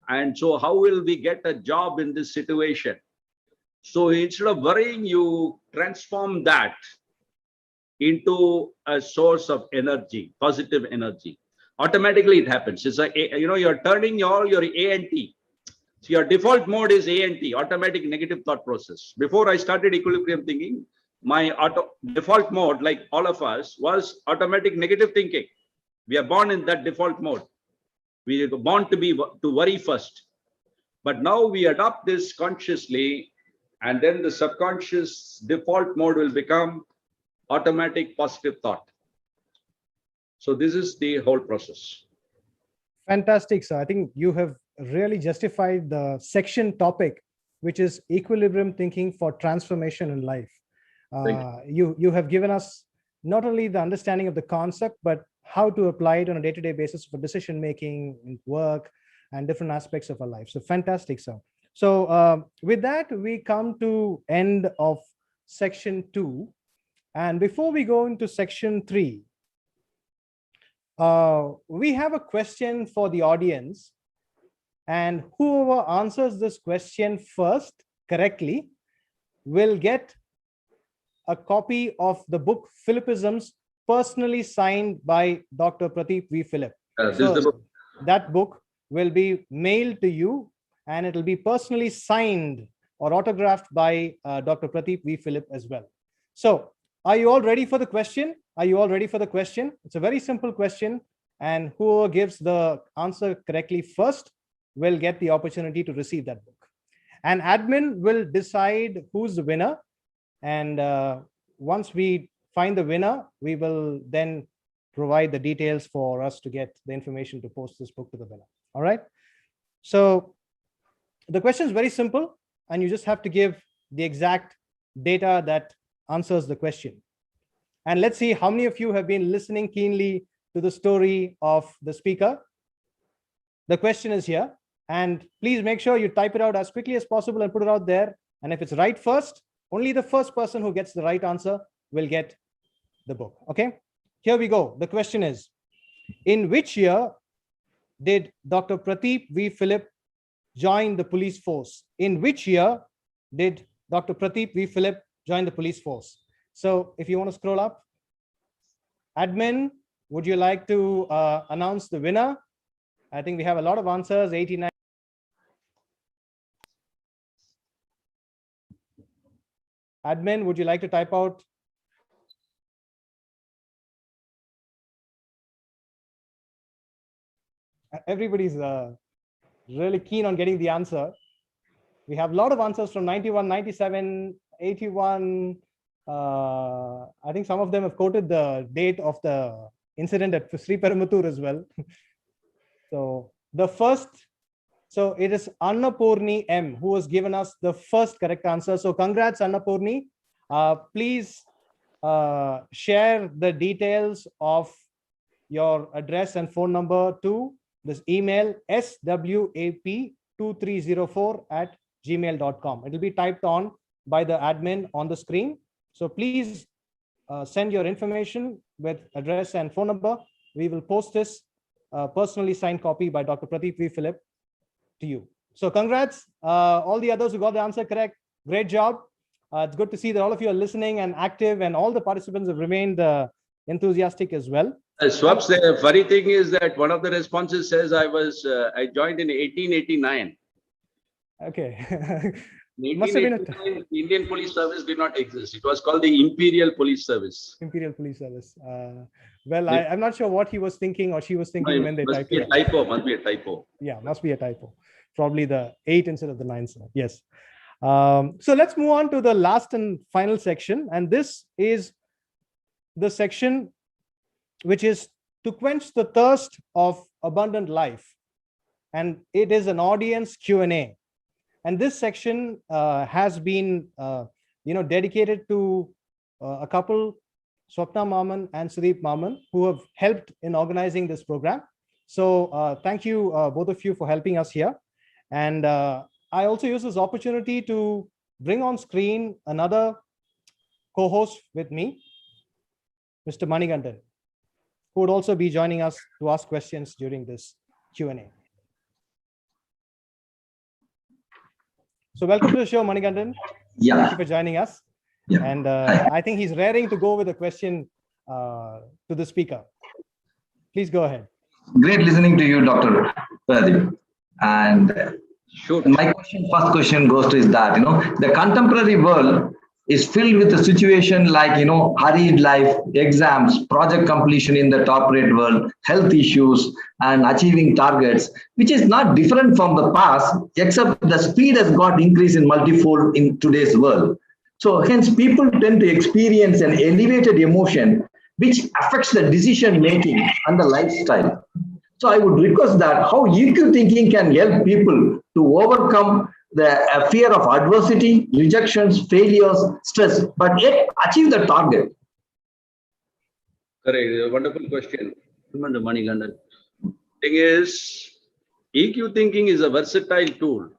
[SPEAKER 1] And so how will we get a job in this situation? So instead of worrying, you transform that into a source of energy, positive energy. Automatically it happens. It's like, you're turning all your A and T. So your default mode is A and T, automatic negative thought process. Before I started equilibrium thinking, my default mode, like all of us, was automatic negative thinking. We are born in that default mode. We are born to worry first. But now we adopt this consciously, and then the subconscious default mode will become automatic positive thought. So this is the whole process.
[SPEAKER 2] Fantastic, sir. I think you have really justified the section topic, which is equilibrium thinking for transformation in life. You have given us not only the understanding of the concept, but how to apply it on a day-to-day basis for decision making, in work, and different aspects of our life. So fantastic, sir. So with that, we come to end of section 2. And before we go into section 3, we have a question for the audience, and whoever answers this question first correctly will get a copy of the book Philippisms, personally signed by Dr. Prateep V Philip. So that book will be mailed to you, and it will be personally signed or autographed by Dr. Prateep V Philip as well. So are you all ready for the question? Are you all ready for the question? It's a very simple question, and whoever gives the answer correctly first will get the opportunity to receive that book. And admin will decide who's the winner. And once we find the winner, we will then provide the details for us to get the information to post this book to the winner. All right. So the question is very simple, and you just have to give the exact data that answers the question. And let's see how many of you have been listening keenly to the story of the speaker. The question is here, and please make sure you type it out as quickly as possible and put it out there. And if it's right first, only the first person who gets the right answer will get the book. Okay, here we go. The question is, in which year did Dr. Prateep V Philip join the police force? In which year did Dr. Prateep V Philip join the police force? So if you want to scroll up, admin, would you like to announce the winner? I think we have a lot of answers, 89. Admin, would you like to type out? Everybody's really keen on getting the answer. We have a lot of answers from 91, 97, 81. I think some of them have quoted the date of the incident at Sri Perumbudur as well. So the first, so it is Annapurni M who has given us the first correct answer. So congrats, Annapurni. Please share the details of your address and phone number to this email swap2304@gmail.com. It will be typed on by the admin on the screen. So please send your information with address and phone number. We will post this personally signed copy by Dr. Prateep V Philip to you. So congrats, all the others who got the answer correct. Great job. It's good to see that all of you are listening and active, and all the participants have remained enthusiastic as well.
[SPEAKER 1] Swaps, the funny thing is that one of the responses says I joined in 1889.
[SPEAKER 2] Okay.
[SPEAKER 1] In
[SPEAKER 2] Must have been
[SPEAKER 1] 1889, the Indian Police Service did not exist. It was called the Imperial Police Service.
[SPEAKER 2] Imperial Police Service. Well, I'm not sure what he was thinking or she was thinking when they typed it.
[SPEAKER 1] Must be a typo.
[SPEAKER 2] Yeah, must be a typo. Probably the 8 instead of the 9. Yes. So let's move on to the last and final section. And this is the section which is to quench the thirst of abundant life. And it is an audience Q&A. And this section has been dedicated to a couple, Swapna Maman and Sudeep Maman, who have helped in organizing this program. So thank you, both of you, for helping us here. And I also use this opportunity to bring on screen another co-host with me, Mr. Manigandan, who would also be joining us to ask questions during this Q&A. So welcome to the show, Manigandan.
[SPEAKER 3] Yeah.
[SPEAKER 2] Thank you for joining us.
[SPEAKER 3] Yeah.
[SPEAKER 2] And I think he's raring to go with a question to the speaker. Please go ahead.
[SPEAKER 3] Great listening to you, Dr. Pradeep. And my first question goes to is that, the contemporary world is filled with a situation like, hurried life, exams, project completion in the corporate world, health issues, and achieving targets, which is not different from the past, except the speed has got increased in multifold in today's world. So hence people tend to experience an elevated emotion, which affects the decision making and the lifestyle. So I would request that how EQ thinking can help people to overcome the fear of adversity, rejections, failures, stress, but yet achieve the target.
[SPEAKER 1] Correct. Wonderful question. Manigandan. Thing is, EQ thinking is a versatile tool.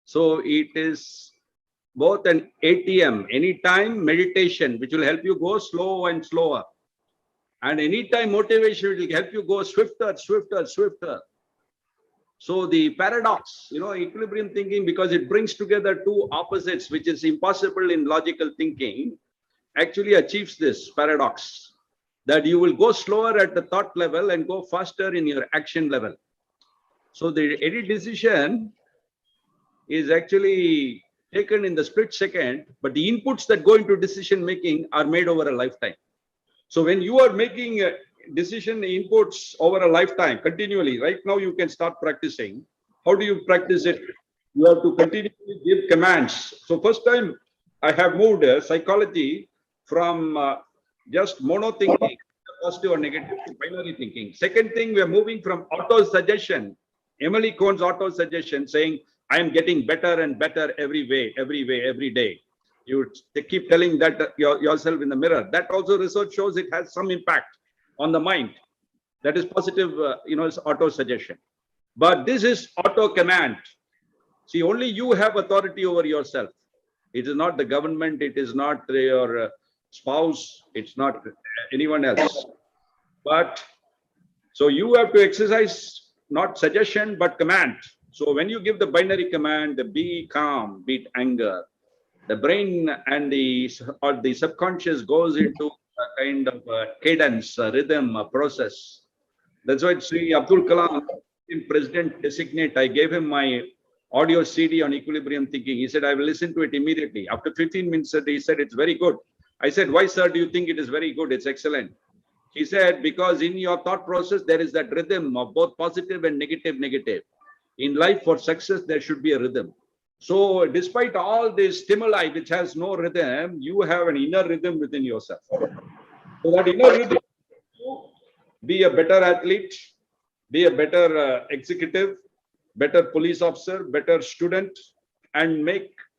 [SPEAKER 1] So it is both an ATM, anytime meditation, which will help you go slow and slower. And anytime motivation will help you go swifter, swifter, swifter. So the paradox, equilibrium thinking, because it brings together two opposites, which is impossible in logical thinking, actually achieves this paradox, that you will go slower at the thought level and go faster in your action level. So any decision is actually taken in the split second, but the inputs that go into decision making are made over a lifetime. So when you are making decision inputs over a lifetime continually, right now you can start practicing. How do you practice it? You have to continually give commands. So first time I have moved psychology from just mono thinking, positive or negative, to binary thinking. Second thing, we are moving from auto suggestion, Emily Cohn's auto suggestion, saying I am getting better and better every day. You keep telling that yourself in the mirror. That also research shows it has some impact on the mind. That is positive, it's auto suggestion. But this is auto command. See, only you have authority over yourself. It is not the government. It is not your spouse. It's not anyone else. But so you have to exercise not suggestion, but command. So when you give the binary command, the be calm, beat anger, the brain and the subconscious goes into a kind of cadence, rhythm, process. That's why Sri Abdul Kalam, president designate, I gave him my audio CD on equilibrium thinking. He said, I will listen to it immediately. After 15 minutes, he said, it's very good. I said, why, sir, do you think it is very good? It's excellent. He said, because in your thought process, there is that rhythm of both positive and negative. In life, for success, there should be a rhythm. So despite all this stimuli, which has no rhythm, you have an inner rhythm within yourself. So that inner rhythm, be a better athlete, be a better executive, better police officer, better student, and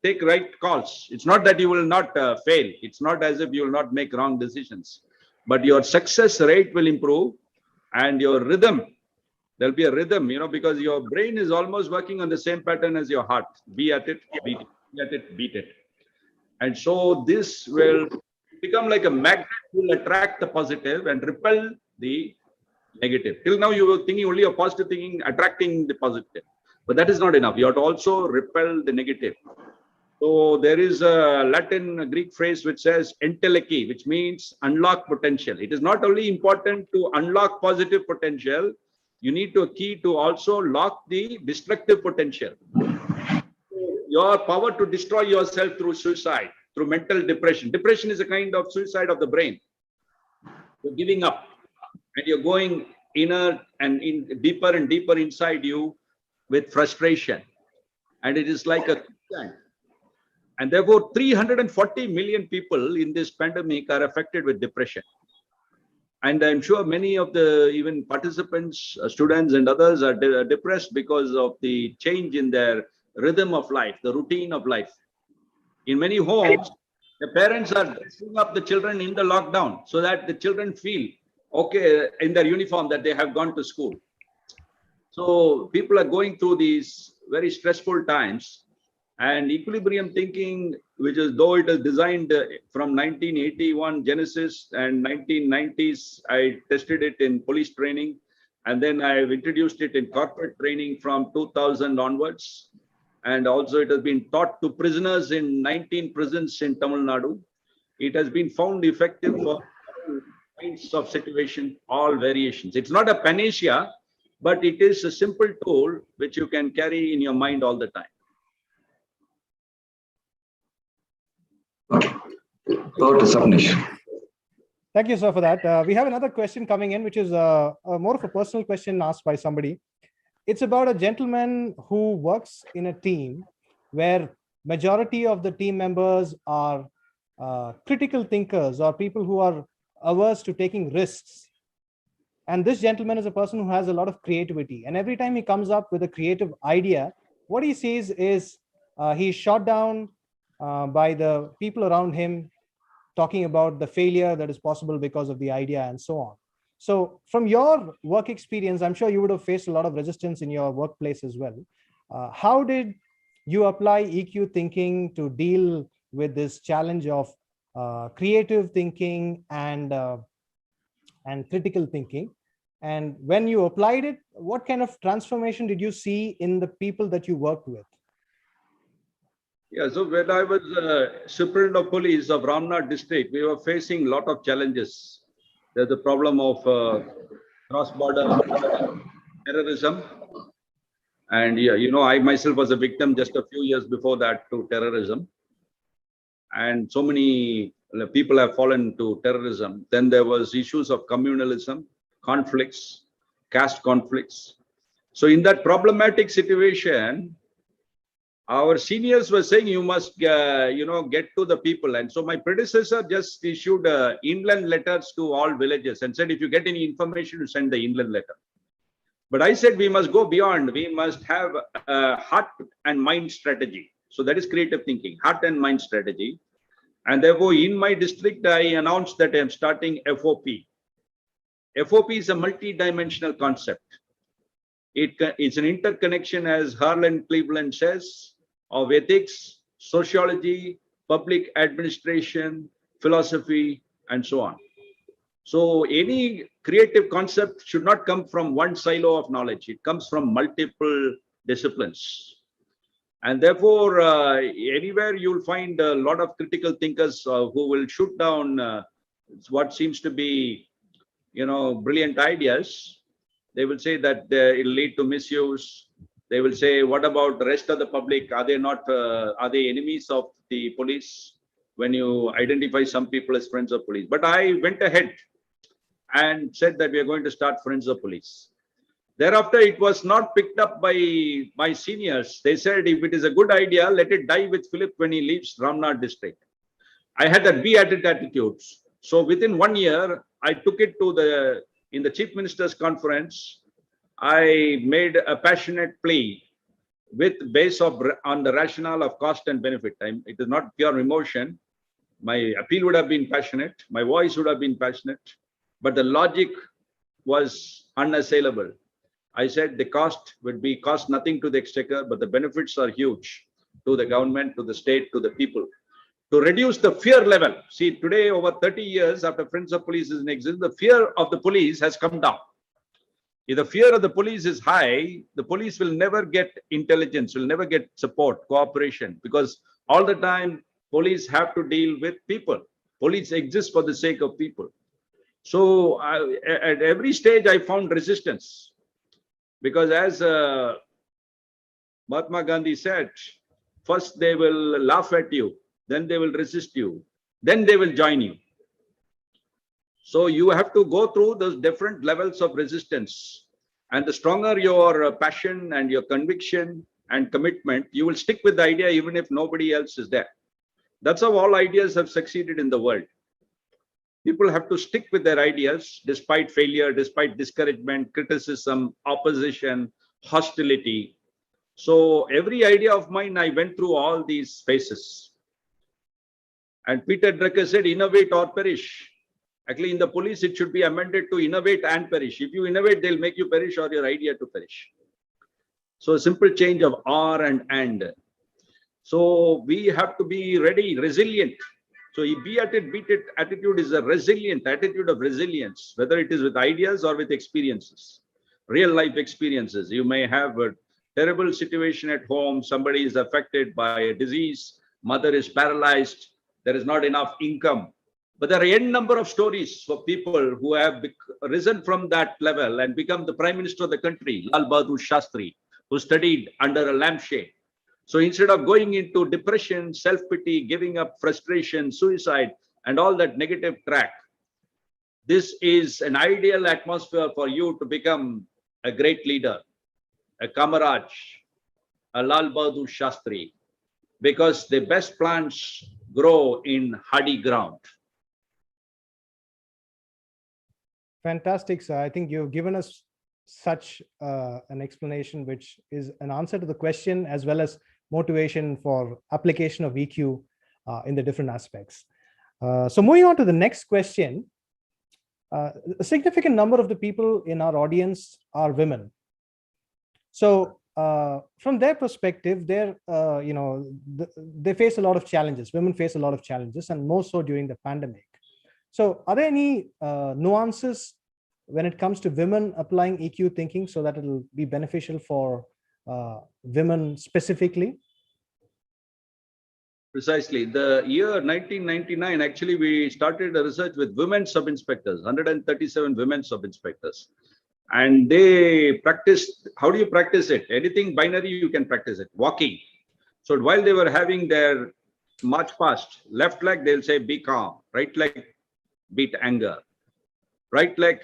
[SPEAKER 1] take right calls. It's not that you will not fail. It's not as if you will not make wrong decisions, but your success rate will improve and your rhythm. There'll be a rhythm, because your brain is almost working on the same pattern as your heart. Be at it, beat it, be at it, beat it. And so this will become like a magnet, will attract the positive and repel the negative. Till now, you were thinking only of positive thinking, attracting the positive. But that is not enough. You have to also repel the negative. So there is a Latin Greek phrase which says enteleki, which means unlock potential. It is not only important to unlock positive potential, you need to key to also lock the destructive potential. Your power to destroy yourself through suicide, through mental depression. Depression is a kind of suicide of the brain. You're giving up and you're going inner and deeper and deeper inside you with frustration. And it is like a quicksand. And therefore, 340 million people in this pandemic are affected with depression. And I'm sure many of the even participants, students and others are depressed because of the change in their rhythm of life, the routine of life. In many homes, the parents are dressing up the children in the lockdown so that the children feel okay in their uniform that they have gone to school. So people are going through these very stressful times. And equilibrium thinking, which is though it is designed from 1981 Genesis and 1990s, I tested it in police training. And then I've introduced it in corporate training from 2000 onwards. And also it has been taught to prisoners in 19 prisons in Tamil Nadu. It has been found effective for all kinds of situation, all variations. It's not a panacea, but it is a simple tool which you can carry in your mind all the time.
[SPEAKER 3] Okay. Go to Sapnesh.
[SPEAKER 2] Thank you, sir, for that. We have another question coming in, which is more of a personal question asked by somebody. It's about a gentleman who works in a team where majority of the team members are critical thinkers or people who are averse to taking risks. And this gentleman is a person who has a lot of creativity. And every time he comes up with a creative idea, what he sees is he's shot down by the people around him, talking about the failure that is possible because of the idea and so on. So from your work experience, I'm sure you would have faced a lot of resistance in your workplace as well. How did you apply EQ thinking to deal with this challenge of creative thinking and critical thinking? And when you applied it, what kind of transformation did you see in the people that you worked with?
[SPEAKER 1] Yeah, so when I was superintendent of police of Ramnath district, we were facing a lot of challenges. There's the problem of cross-border terrorism. And yeah, I myself was a victim just a few years before that to terrorism. And so many people have fallen to terrorism. Then there was issues of communalism, conflicts, caste conflicts. So in that problematic situation, our seniors were saying you must, get to the people. And so my predecessor just issued inland letters to all villages and said, if you get any information, you send the inland letter. But I said, we must go beyond. We must have a heart and mind strategy. So that is creative thinking, heart and mind strategy. And therefore, in my district, I announced that I'm starting FOP. FOP is a multi-dimensional concept. It's an interconnection, as Harlan Cleveland says, of ethics, sociology, public administration, philosophy, and so on. So any creative concept should not come from one silo of knowledge. It comes from multiple disciplines. And therefore, anywhere you'll find a lot of critical thinkers who will shoot down what seems to be, brilliant ideas. They will say that it'll lead to misuse. They will say, what about the rest of the public? Are they not, are they enemies of the police? When you identify some people as friends of police. But I went ahead and said that we are going to start Friends of Police. Thereafter, it was not picked up by my seniors. They said, if it is a good idea, let it die with Philip when he leaves Ramnath district. I had that be at it attitude. So within 1 year, I took it to in the Chief Minister's Conference. I made a passionate plea based on the rationale of cost and benefit. It is not pure emotion. My appeal would have been passionate. My voice would have been passionate. But the logic was unassailable. I said the cost would be cost nothing to the exchequer, but the benefits are huge to the government, to the state, to the people. To reduce the fear level. See, today, over 30 years after Friends of Police is in existence, the fear of the police has come down. If the fear of the police is high, the police will never get intelligence, will never get support, cooperation, because all the time police have to deal with people. Police exists for the sake of people. So at every stage, I found resistance, because as Mahatma Gandhi said, first they will laugh at you, then they will resist you, then they will join you. So you have to go through those different levels of resistance. And the stronger your passion and your conviction and commitment, you will stick with the idea even if nobody else is there. That's how all ideas have succeeded in the world. People have to stick with their ideas despite failure, despite discouragement, criticism, opposition, hostility. So every idea of mine, I went through all these phases. And Peter Drucker said, innovate or perish. Actually, in the police, it should be amended to innovate and perish. If you innovate, they'll make you perish or your idea to perish. So a simple change of or and. So we have to be ready, resilient. So be at it, beat it attitude is a resilient attitude of resilience, whether it is with ideas or with experiences, real life experiences. You may have a terrible situation at home. Somebody is affected by a disease. Mother is paralyzed. There is not enough income. But there are n number of stories for people who have risen from that level and become the Prime Minister of the country, Lal Bahadur Shastri, who studied under a lampshade. So instead of going into depression, self-pity, giving up, frustration, suicide, and all that negative track, this is an ideal atmosphere for you to become a great leader, a Kamaraj, a Lal Bahadur Shastri, because the best plants grow in hardy ground.
[SPEAKER 2] Fantastic, sir. I think you've given us such an explanation, which is an answer to the question as well as motivation for application of EQ in the different aspects. So moving on to the next question, a significant number of the people in our audience are women. So from their perspective, they face a lot of challenges. Women face a lot of challenges, and more so during the pandemic. So are there any nuances when it comes to women applying EQ thinking so that it will be beneficial for women specifically?
[SPEAKER 1] Precisely. The year 1999, actually, we started a research with women sub-inspectors, 137 women sub-inspectors. And they practiced, how do you practice it? Anything binary, you can practice it. Walking. So while they were having their march past, left leg, they'll say, be calm. Right leg, beat anger. Right leg,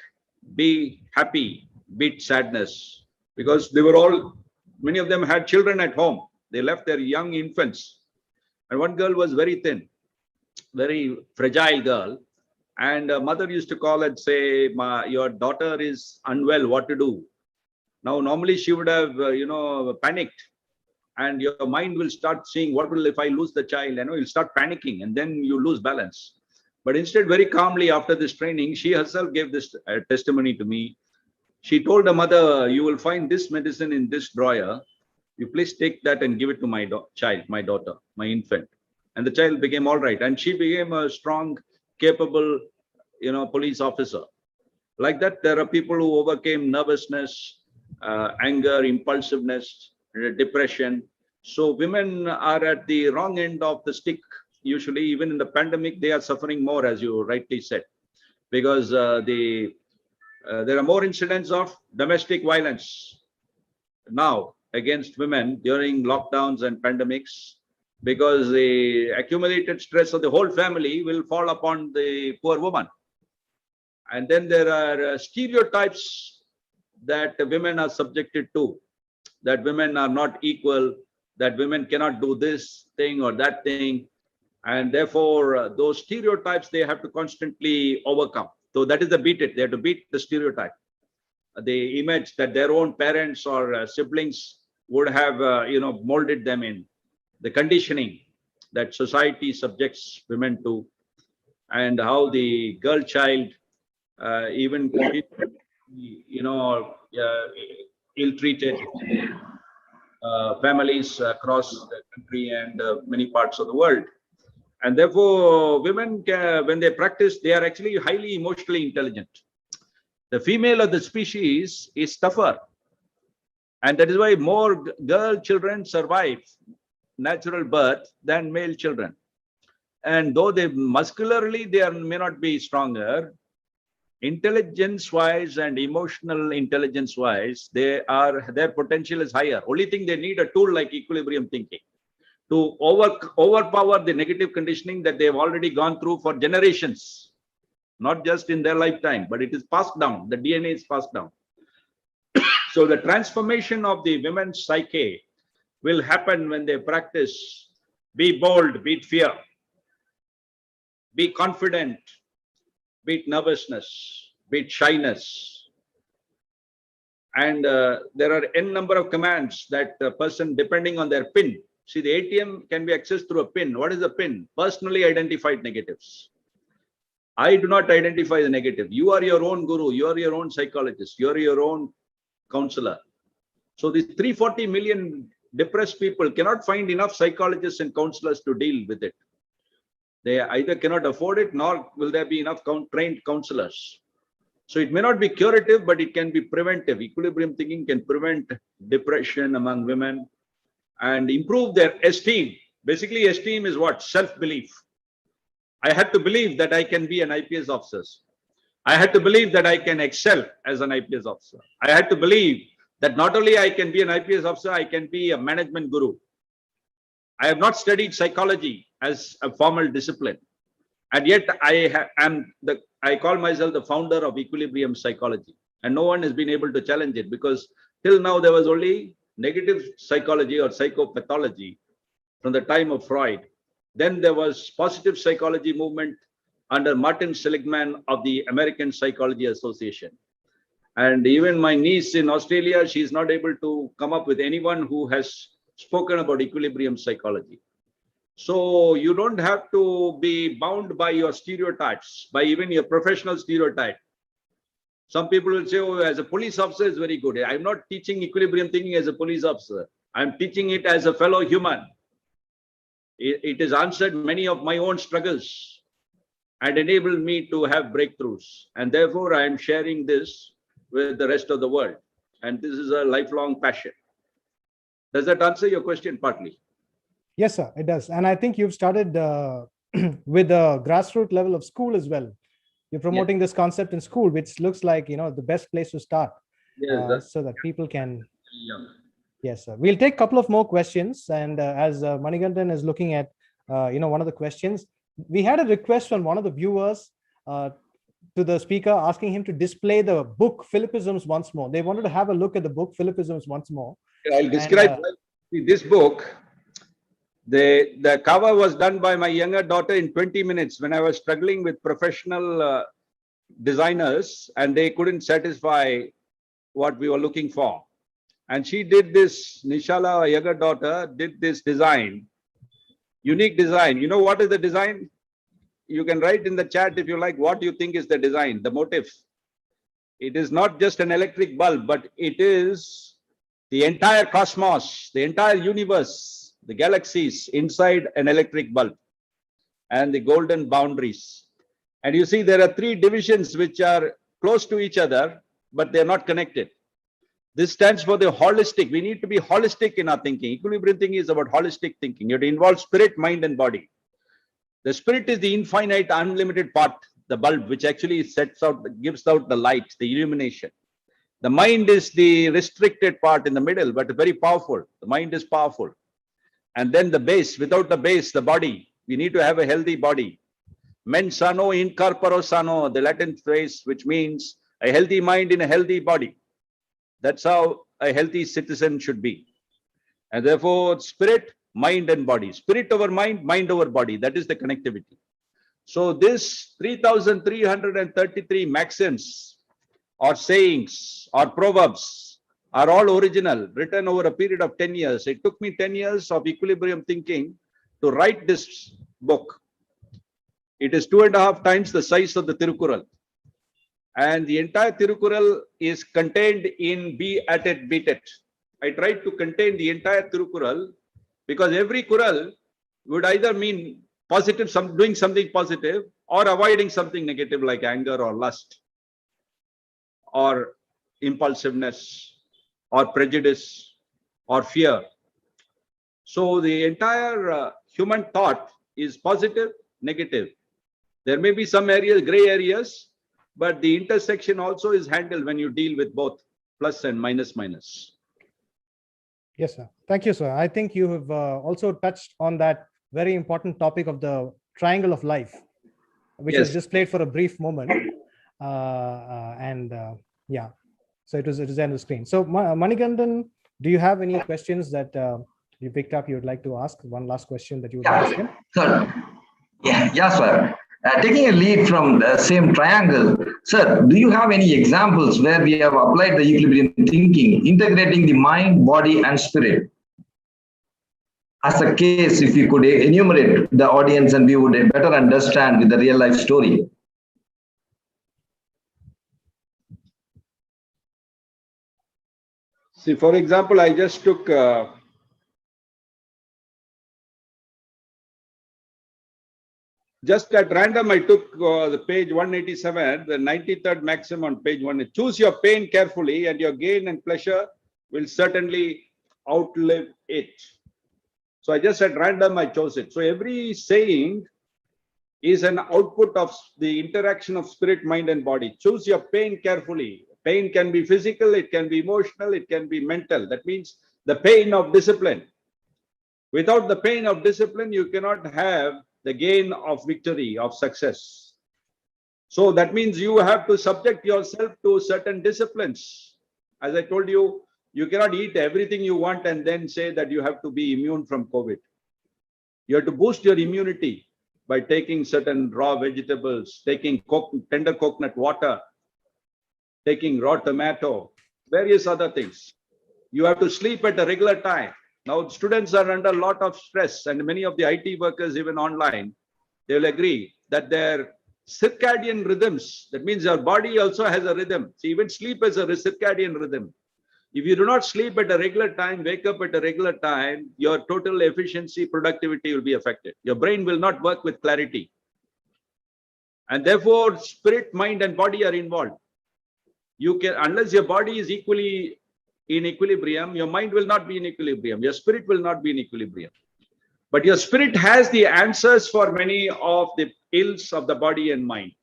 [SPEAKER 1] be happy, beat sadness. Because they were all, many of them had children at home. They left their young infants. And one girl was very thin, very fragile girl. And mother used to call and say, your daughter is unwell, what to do? Now, normally she would have, panicked. And your mind will start seeing, what will if I lose the child? You'll start panicking and then you lose balance. But instead, very calmly after this training, she herself gave this testimony to me. She told her mother, you will find this medicine in this drawer. You please take that and give it to my child, my daughter, my infant. And the child became all right. And she became a strong, capable, police officer. Like that, there are people who overcame nervousness, anger, impulsiveness, depression. So women are at the wrong end of the stick. Usually, even in the pandemic, they are suffering more, as you rightly said, because there are more incidents of domestic violence now against women during lockdowns and pandemics, because the accumulated stress of the whole family will fall upon the poor woman. And then there are stereotypes that women are subjected to, that women are not equal, that women cannot do this thing or that thing. And therefore, those stereotypes they have to constantly overcome. So that is the beat it. They have to beat the stereotype, the image that their own parents or siblings would have, molded them in, the conditioning that society subjects women to, and how the girl child even ill-treated families across the country and many parts of the world. And therefore, women, when they practice, they are actually highly emotionally intelligent. The female of the species is tougher. And that is why more girl children survive natural birth than male children. And though they muscularly, may not be stronger, intelligence-wise and emotional intelligence-wise, their potential is higher. Only thing they need a tool like equilibrium thinking to overpower the negative conditioning that they've already gone through for generations, not just in their lifetime, but it is passed down. The DNA is passed down. So the transformation of the women's psyche will happen when they practice be bold, beat fear, be confident, beat nervousness, beat shyness. And there are n number of commands that a person, depending on their pin. See, the ATM can be accessed through a pin. What is the pin? Personally identified negatives. I do not identify the negative. You are your own guru. You are your own psychologist. You are your own counselor. So these 340 million depressed people cannot find enough psychologists and counselors to deal with it. They either cannot afford it, nor will there be enough trained counselors. So it may not be curative, but it can be preventive. Equilibrium thinking can prevent depression among women and improve their esteem. Basically, esteem is what? Self-belief. I had to believe that I can be an IPS officer. I had to believe that I can excel as an IPS officer. I had to believe that not only I can be an IPS officer, I can be a management guru. I have not studied psychology as a formal discipline. And yet I call myself the founder of equilibrium psychology. And no one has been able to challenge it, because till now there was only negative psychology or psychopathology from the time of Freud. Then there was positive psychology movement under Martin Seligman of the American Psychology Association. And even my niece in Australia, she's not able to come up with anyone who has spoken about equilibrium psychology. So you don't have to be bound by your stereotypes, by even your professional stereotype. Some people will say, oh, as a police officer is very good. I'm not teaching equilibrium thinking as a police officer. I'm teaching it as a fellow human. It has answered many of my own struggles and enabled me to have breakthroughs. And therefore, I am sharing this with the rest of the world. And this is a lifelong passion. Does that answer your question partly?
[SPEAKER 2] Yes, sir, it does. And I think you've started with the grassroots level of school as well. You're promoting this concept in school, which looks like, the best place to start.
[SPEAKER 1] Yes,
[SPEAKER 2] so that people can. Yes, sir. We'll take a couple of more questions. And as Manikandan is looking at, one of the questions, we had a request from one of the viewers to the speaker asking him to display the book Philippisms once more. They wanted to have a look at the book Philippisms once more.
[SPEAKER 1] I'll describe this book. The cover was done by my younger daughter in 20 minutes when I was struggling with professional designers and they couldn't satisfy what we were looking for. And she did this, Nishala, our younger daughter, did this design, unique design. You know what is the design? You can write in the chat if you like what you think is the design, the motif. It is not just an electric bulb, but it is the entire cosmos, the entire universe, the galaxies inside an electric bulb and the golden boundaries. And you see there are three divisions which are close to each other, but they're not connected. This stands for the holistic. We need to be holistic in our thinking. Equilibrium thinking is about holistic thinking. You have to involve spirit, mind, and body. The spirit is the infinite, unlimited part, the bulb, which actually gives out the light, the illumination. The mind is the restricted part in the middle, but very powerful. The mind is powerful. And then the base, without the base, the body. We need to have a healthy body. Mens sano in corpore sano, the Latin phrase, which means a healthy mind in a healthy body. That's how a healthy citizen should be. And therefore, spirit, mind, and body. Spirit over mind, mind over body. That is the connectivity. So this 3,333 maxims or sayings or proverbs are all original, written over a period of 10 years. It took me 10 years of equilibrium thinking to write this book. It is 2.5 times the size of the Tirukural. And the entire Tirukural is contained in be at it, beat it. I tried to contain the entire Tirukural because every Kural would either mean positive, doing something positive, or avoiding something negative like anger or lust or impulsiveness or prejudice or fear. So the entire human thought is positive, negative. There may be some areas, gray areas, but the intersection also is handled when you deal with both plus and minus.
[SPEAKER 2] Yes, sir. Thank you, sir. I think you have also touched on that very important topic of the triangle of life, which
[SPEAKER 1] Yes.
[SPEAKER 2] was displayed for a brief moment. Yeah, so it was on the screen. So Manikandan, do you have any questions that you picked up you would like to ask? One last question that you would ask him?
[SPEAKER 3] Sir. Yeah, sir. Taking a lead from the same triangle, sir, do you have any examples where we have applied the equilibrium thinking, integrating the mind, body, and spirit? As a case, if you could enumerate the audience and we would better understand with the real life story.
[SPEAKER 1] See, for example, I just took just at random, I took the page 187, the 93rd maxim on page 1. Choose your pain carefully and your gain and pleasure will certainly outlive it. So I just at random, I chose it. So every saying is an output of the interaction of spirit, mind, and body. Choose your pain carefully. Pain can be physical, it can be emotional, it can be mental. That means the pain of discipline. Without the pain of discipline, you cannot have the gain of victory, of success. So that means you have to subject yourself to certain disciplines. As I told you, you cannot eat everything you want and then say that you have to be immune from COVID. You have to boost your immunity by taking certain raw vegetables, taking tender coconut water, taking raw tomato, various other things. You have to sleep at a regular time. Now, students are under a lot of stress, and many of the IT workers, even online, they will agree that their circadian rhythms, that means your body also has a rhythm. See, even sleep has a circadian rhythm. If you do not sleep at a regular time, wake up at a regular time, your total efficiency, productivity will be affected. Your brain will not work with clarity. And therefore, spirit, mind, and body are involved. You can, unless your body is equally in equilibrium, your mind will not be in equilibrium. Your spirit will not be in equilibrium. But your spirit has the answers for many of the ills of the body and mind.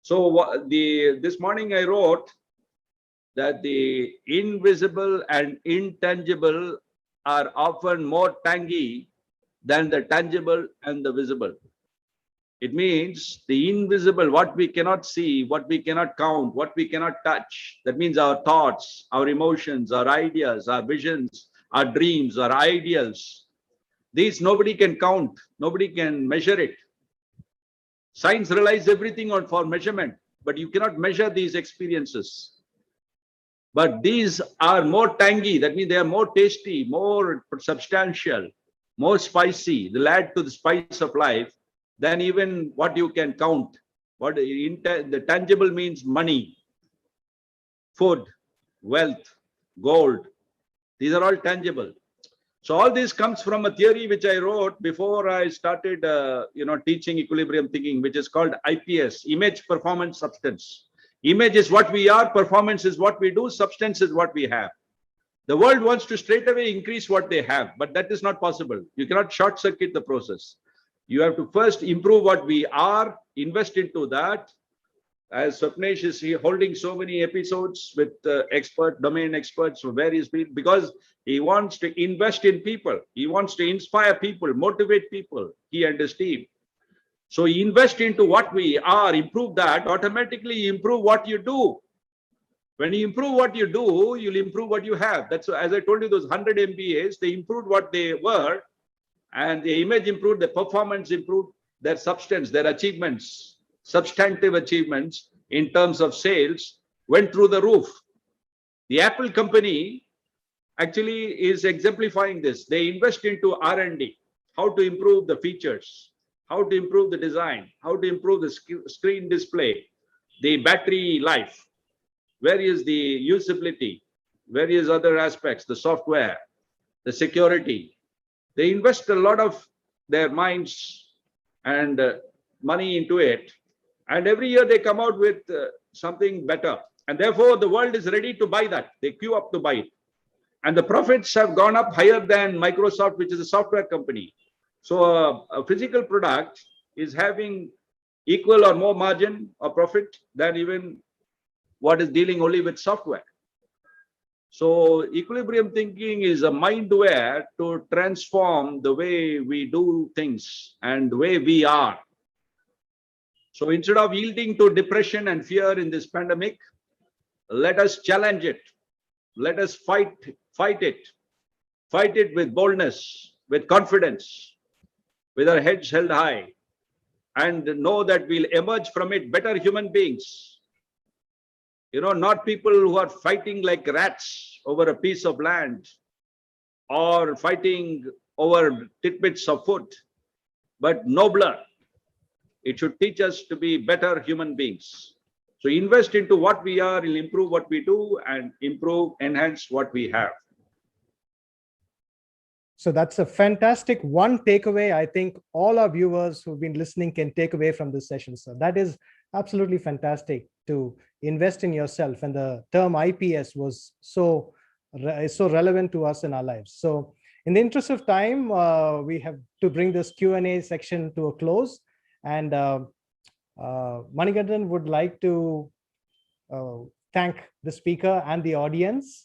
[SPEAKER 1] So this morning I wrote that the invisible and intangible are often more tangy than the tangible and the visible. It means the invisible, what we cannot see, what we cannot count, what we cannot touch. That means our thoughts, our emotions, our ideas, our visions, our dreams, our ideals. These nobody can count, nobody can measure it. Science relies everything on for measurement, but you cannot measure these experiences. But these are more tangy, that means they are more tasty, more substantial, more spicy. They'll add to the spice of life than even what you can count. What the tangible means money, food, wealth, gold. These are all tangible. So all this comes from a theory which I wrote before I started, teaching equilibrium thinking, which is called IPS, Image, Performance, Substance. Image is what we are, performance is what we do, substance is what we have. The world wants to straight away increase what they have, but that is not possible. You cannot short circuit the process. You have to first improve what we are, invest into that. As Swapnesh is holding so many episodes with domain experts from various people, because he wants to invest in people. He wants to inspire people, motivate people, he and his team. So invest into what we are, improve that, automatically improve what you do. When you improve what you do, you'll improve what you have. That's, as I told you, those 100 MBAs, they improved what they were, and the image improved, the performance improved, their substance, their achievements, substantive achievements in terms of sales went through the roof. The Apple company actually is exemplifying this. They invest into R&D, how to improve the features, how to improve the design, how to improve the screen display, the battery life? Where is the usability? Where is other aspects, the software, the security? They invest a lot of their minds and money into it. And every year they come out with something better. And therefore, the world is ready to buy that. They queue up to buy it. And the profits have gone up higher than Microsoft, which is a software company. So a physical product is having equal or more margin or profit than even what is dealing only with software. So equilibrium thinking is a mindware to transform the way we do things and the way we are. So instead of yielding to depression and fear in this pandemic, let us challenge it. Let us fight it. Fight it with boldness, with confidence, with our heads held high, and know that we'll emerge from it better human beings. You know, not people who are fighting like rats over a piece of land or fighting over tidbits of food, but nobler. It should teach us to be better human beings. So invest into what we are, will improve what we do, and improve, enhance what we have.
[SPEAKER 2] So that's a fantastic one takeaway I think all our viewers who've been listening can take away from this session. So that is absolutely fantastic, to invest in yourself. And the term IPS was so relevant to us in our lives. So in the interest of time, we have to bring this Q&A section to a close. And Manikandan would like to thank the speaker and the audience.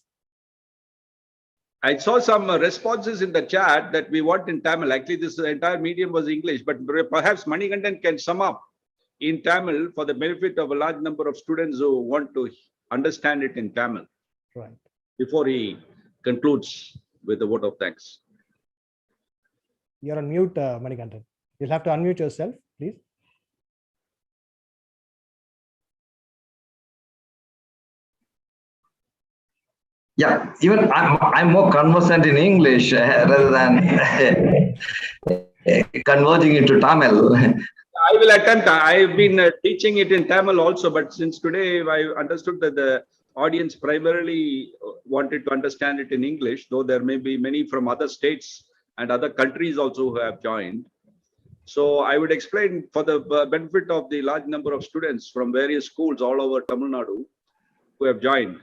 [SPEAKER 1] I saw some responses in the chat that we want in Tamil. Actually, this entire medium was English, but perhaps Manikandan can sum up in Tamil for the benefit of a large number of students who want to understand it in Tamil.
[SPEAKER 2] Right.
[SPEAKER 1] Before he concludes with a vote of thanks.
[SPEAKER 2] You're on mute, Manikandan. You'll have to unmute yourself, please.
[SPEAKER 3] Yeah, even I'm more conversant in English rather than converging into Tamil.
[SPEAKER 1] I will attempt. I've been teaching it in Tamil also, but since today I understood that the audience primarily wanted to understand it in English, though there may be many from other states and other countries also who have joined. So I would explain for the benefit of the large number of students from various schools all over Tamil Nadu who have joined.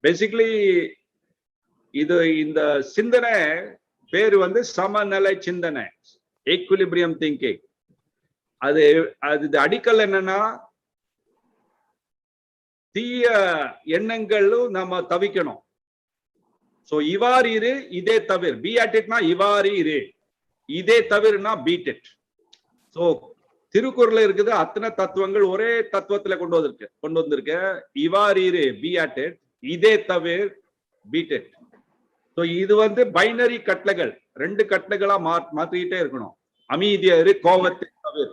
[SPEAKER 1] Basically, இது இந்த சிந்தனை பேரு வந்து சமநிலை சிந்தனை, equilibrium thinking. அது அடிக்கல் என்னன்னா, தீய எண்ணங்களும் நம்ம தவிக்கணும். சோ இவாறு இரு, இதே தவிர, be at it னா இவாறு இரு, இதே தவிரனா beat it. சோ திருக்குறள்ல இருக்குது அத்தனை தத்துவங்கள் ஒரே தத்துவத்துல கொண்டு வந்திருக்கு. இவாறு இரு, be at it, இதே தவிர beat it. சோ இது வந்து பைனரி கட்டளைகள், ரெண்டு கட்டளைகளா மாத்திக்கிட்டே இருக்கணும். அமைதியா இரு, கோபத்தை தவிர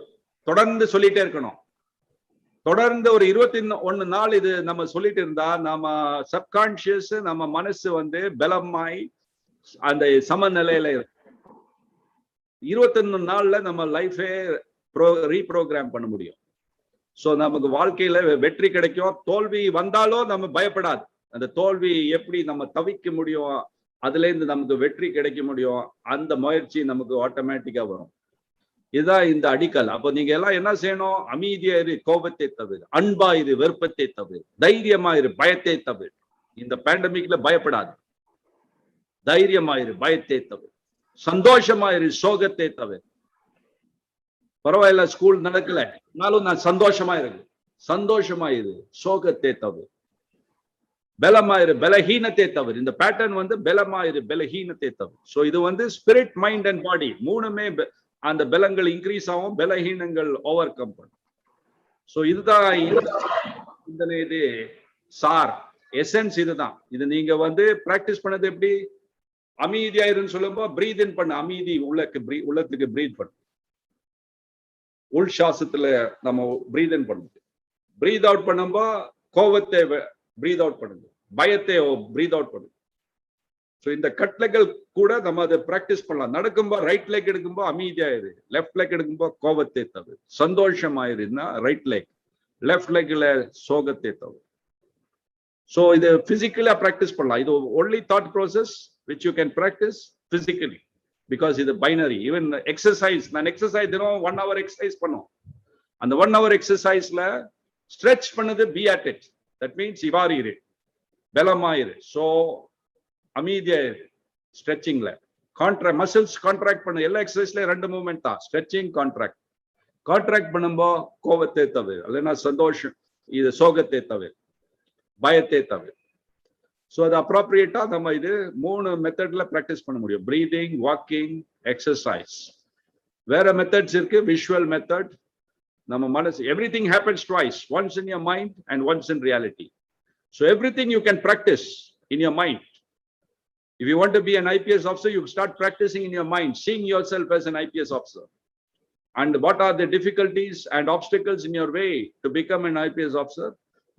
[SPEAKER 1] தொடர்ந்து சொல்லிட்டே இருக்கணும். தொடர்ந்து ஒரு 21 நாள் இது நம்ம சொல்லிட்டு இருந்தா நம்ம சப்கான்சியஸ், நம்ம மனசு வந்து பலமாய் அந்த சமநிலையில இருக்கு. 21 நாள்ல நம்ம லைஃபே ரீப்ரோகிராம் பண்ண முடியும். சோ நமக்கு வாழ்க்கையில வெற்றி கிடைக்கும். தோல்வி வந்தாலும் நம்ம பயப்படாது. அந்த தோல்வி எப்படி நம்ம தவிக்க முடியும், அதுல இருந்து நமக்கு வெற்றி கிடைக்க முடியும், அந்த முயற்சி நமக்கு ஆட்டோமேட்டிக்கா வரும். இதுதான் இந்த அடிக்கல். அப்போ நீங்க எல்லாம் என்ன செய்யணும்? அமைதியா இரு, கோபத்தை தவிர, அன்பா இரு, வெறுப்பத்தை தவிர, தைரியமா இரு, பயத்தை தவிர. இந்த பேண்டமிக்ல பயப்படாது. தைரியமா இரு, பயத்தை தவிர. சந்தோஷமா இரு, சோகத்தை தவிர. பரவாயில்ல, ஸ்கூல் நடக்கல, ஆனாலும் நான் சந்தோஷமா இருக்கு. சந்தோஷமா இரு, சோகத்தை தவிர. பலமாயிரு, பலஹீனத்தை தவிர. இந்த பேட்டர்ன் வந்து பலமாயிரு, பலஹீனத்தை தவிர. சோ இது வந்து ஸ்பிரிட், மைண்ட் அண்ட் பாடி மூணுமே அந்த பலங்கள் இன்க்ரீஸ் ஆகும், பலஹீனங்கள் ஓவர் கம் பண்ணும். சோ இதுதான் இது சார் எசன்ஸ். இதுதான். இது நீங்க வந்து பிராக்டிஸ் பண்ணது எப்படி? அமைதியாயிருன்னு சொல்லும்போது பிரீத் இன் பண்ணு, அமைதி உள்ளத்துக்கு பிரீத் பண்ணு. உள் சுவாசத்துல நம்ம பிரீத் இன் பண்ணுது. பிரீத் அவுட் பண்ணும்போது கோபத்தை பிரீத் அவுட் பண்ணுது, பயத்தை பிரீத் அவுட் பண்ணுது. ஸோ இந்த கட்டளைகள் கூட நம்ம அதை பிராக்டிஸ் பண்ணலாம். நடக்கும்போது ரைட் லெக் எடுக்கும்போது அமைதியாயிரு, லெஃப்ட் லெக் எடுக்கும்போது கோபத்தை தவிர. சந்தோஷமாயிருன்னா right leg, left leg sogathe thavu. So the physically practice pannalam. Idu only thought process which you can practice physically, because it's binary. Even exercise, nan exercise 1 hour exercise pannom. And the 1 hour exercise la stretch pannadhu, be at it. That means ivari belamaire. So amidya stretching la contract, muscles contract panna ella exercise la rendu movement tha, stretching contract. Contract பண்ணும்போ கோவத்தை தவிர, இல்லைன்னா சந்தோஷம், இது சோகத்தை தவிர, பயத்தை தவிர. So அது அப்ராப்ரியேட்டா நம்ம இது 3 மெத்தட்ல பிராக்டிஸ் பண்ண முடியும். Breathing, walking, exercise. வேற மெத்தட்ஸ் இருக்கு. Visual method. நம்ம மனசு, everything happens twice, once in your mind and once in reality. So everything you can practice in your mind. If you want to be an IPS officer, you start practicing in your mind, seeing yourself as an IPS officer. And what are the difficulties and obstacles in your way to become an IPS officer?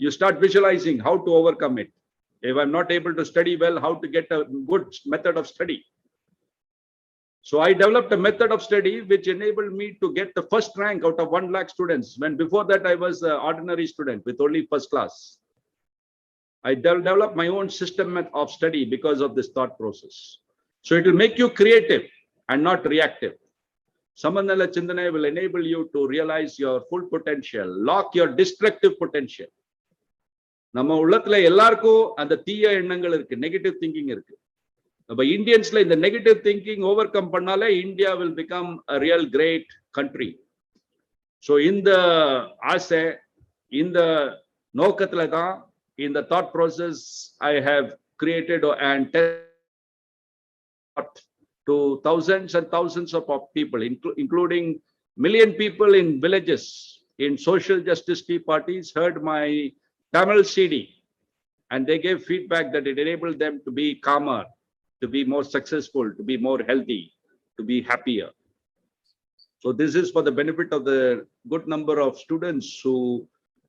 [SPEAKER 1] You start visualizing how to overcome it. If I'm not able to study well, how to get a good method of study. So I developed a method of study which enabled me to get the first rank out of 1 lakh students, when before that I was an ordinary student with only first class. I developed my own system of study because of this thought process. So it will make you creative and not reactive. Samandala Chindana will enable you to realize your full potential, lock your destructive potential. நம்ம உள்ளத்துல எல்லாருக்கும் அந்த தீய எண்ணங்கள் இருக்கு, negative thinking இருக்கு. நம்ம இந்தியன்ஸ்ல இந்த நெகட்டிவ் திங்கிங் ஓவர் கம் பண்ணாலே India will become a real great country. So இந்த ஆசை, இந்த நோக்கத்துல தான் இந்த thought process I have created and taught to thousands and thousands of people, including million people in villages, in social justice tea parties, heard my Tamil CD, and they gave feedback that it enabled them to be calmer, to be more successful, to be more healthy, to be happier. So this is for the benefit of the good number of students who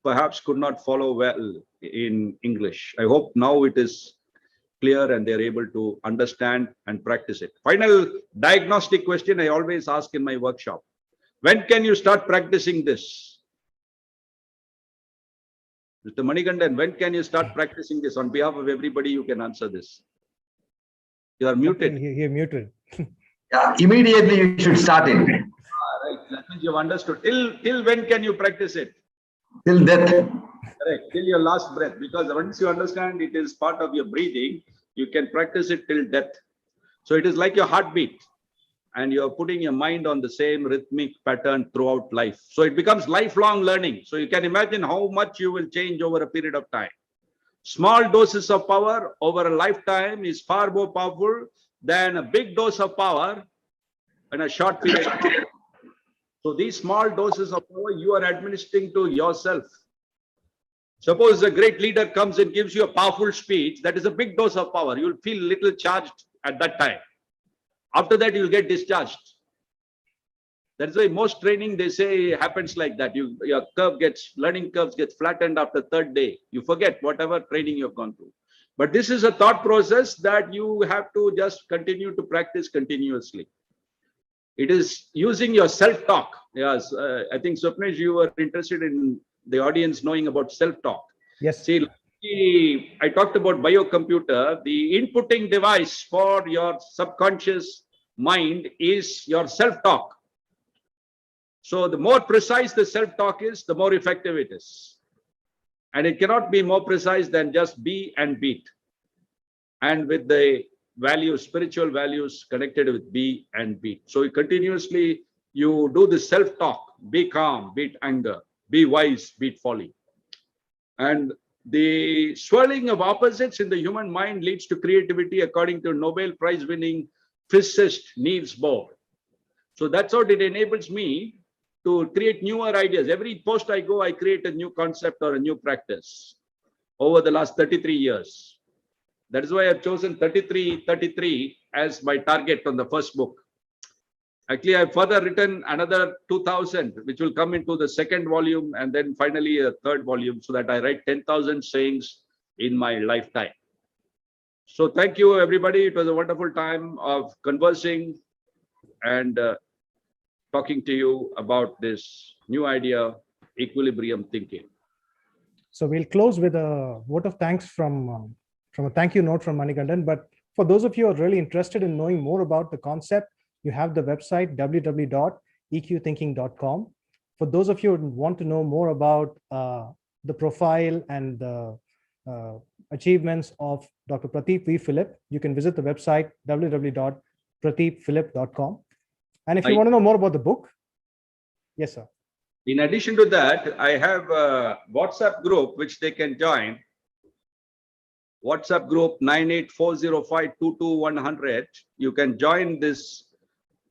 [SPEAKER 1] perhaps could not follow well in English. I hope now it is clear and they're able to understand and practice it. Final diagnostic question I always ask in my workshop. When can you start practicing this? Mr. Manikandan, when can you start practicing this? On behalf of everybody, you can answer this. You are muted.
[SPEAKER 2] You're muted.
[SPEAKER 3] Yeah, immediately you should start it.
[SPEAKER 1] Right. That means you've understood. Till when can you practice it?
[SPEAKER 3] Till death.
[SPEAKER 1] Correct. Till your last breath. Because once you understand it is part of your breathing, you can practice it till death. So it is like your heartbeat. And you're putting your mind on the same rhythmic pattern throughout life. So it becomes lifelong learning. So you can imagine how much you will change over a period of time. Small doses of power over a lifetime is far more powerful than a big dose of power in a short period of time. So these small doses of power you are administering to yourself. Suppose a great leader comes and gives you a powerful speech, that is a big dose of power. You'll feel little charged at that time. After that, you'll get discharged. That's why most training, they say, happens like that. Your learning curves get flattened after 3rd day. You forget whatever training you've gone through. But this is a thought process that you have to just continue to practice continuously. It is using your self-talk. Yes, I think Swapnesh, you were interested in the audience knowing about self-talk.
[SPEAKER 2] Yes.
[SPEAKER 1] See, I talked about biocomputer. The inputting device for your subconscious mind is your self-talk. So the more precise the self-talk is, the more effective it is. And it cannot be more precise than just be and beat. And with the values, spiritual values connected with be and beat. So continuously you do the self-talk, be calm, beat anger, be wise, beat folly. And the swirling of opposites in the human mind leads to creativity, according to Nobel Prize winning physicist Niels Bohr. So that's how it enables me to create newer ideas. Every post I go, I create a new concept or a new practice over the last 33 years. That is why I've chosen 33 as my target on the first book. Actually, I've further written another 2000, which will come into the 2nd volume, and then finally a 3rd volume, so that I write 10,000 sayings in my lifetime. So thank you, everybody. It was a wonderful time of conversing and talking to you about this new idea, equilibrium thinking.
[SPEAKER 2] So we'll close with a vote of thanks from a thank you note from Manikandan. But for those of you who are really interested in knowing more about the concept, you have the website www.eqthinking.com. For those of you who want to know more about the profile and the achievements of Dr. Prateep V Philip, you can visit the website www.prateepphilip.com. And if you want to know more about the book, yes, sir.
[SPEAKER 1] In addition to that, I have a WhatsApp group which they can join. WhatsApp group 98405221100. You can join this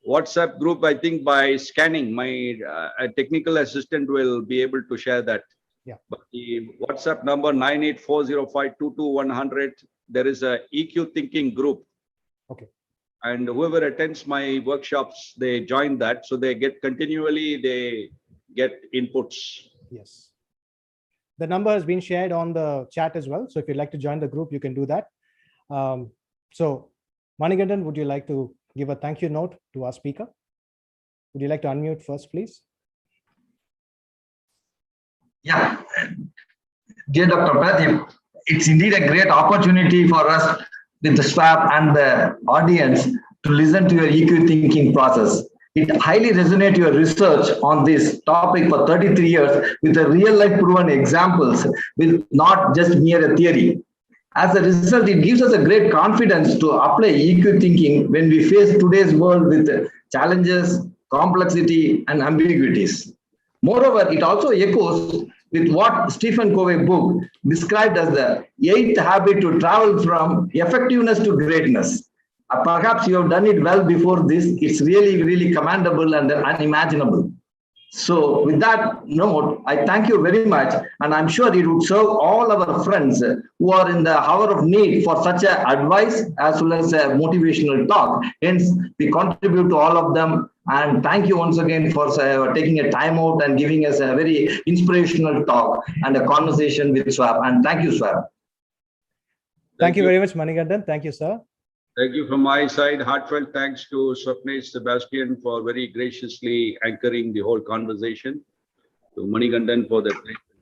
[SPEAKER 1] WhatsApp group, I think, by scanning. My technical assistant will be able to share that.
[SPEAKER 2] Yeah.
[SPEAKER 1] But the WhatsApp number 98405221100. There is a EQ thinking group.
[SPEAKER 2] Okay.
[SPEAKER 1] And whoever attends my workshops, they join that. So they get continually, they get inputs.
[SPEAKER 2] Yes. The number has been shared on the chat as well. So if you'd like to join the group, you can do that. So Manikandan, would you like to give a thank you note to our speaker? Would you like to unmute first, please?
[SPEAKER 3] Yeah. Dear Dr. Prateep, it's indeed a great opportunity for us with the SWAP and the audience to listen to your EQ thinking process. It highly resonates your research on this topic for 33 years with the real life proven examples, with not just mere theory. As a result, it gives us a great confidence to apply EQ thinking when we face today's world with challenges, complexity, and ambiguities. Moreover, it also echoes with what Stephen Covey's book described as the 8th habit to travel from effectiveness to greatness. Perhaps you have done it well before this. It's really, really commendable and unimaginable. So with that note, I thank you very much. And I'm sure it would serve all our friends who are in the hour of need for such a advice as well as a motivational talk. Hence, we contribute to all of them. And thank you once again for taking a time out and giving us a very inspirational talk and a conversation with Swap. And thank you, Swap.
[SPEAKER 2] Thank you very much, Manikandan. Thank you, sir.
[SPEAKER 1] Thank you from my side. Heartfelt thanks to Swapnesh Sebastian for very graciously anchoring the whole conversation. To Manikandan for the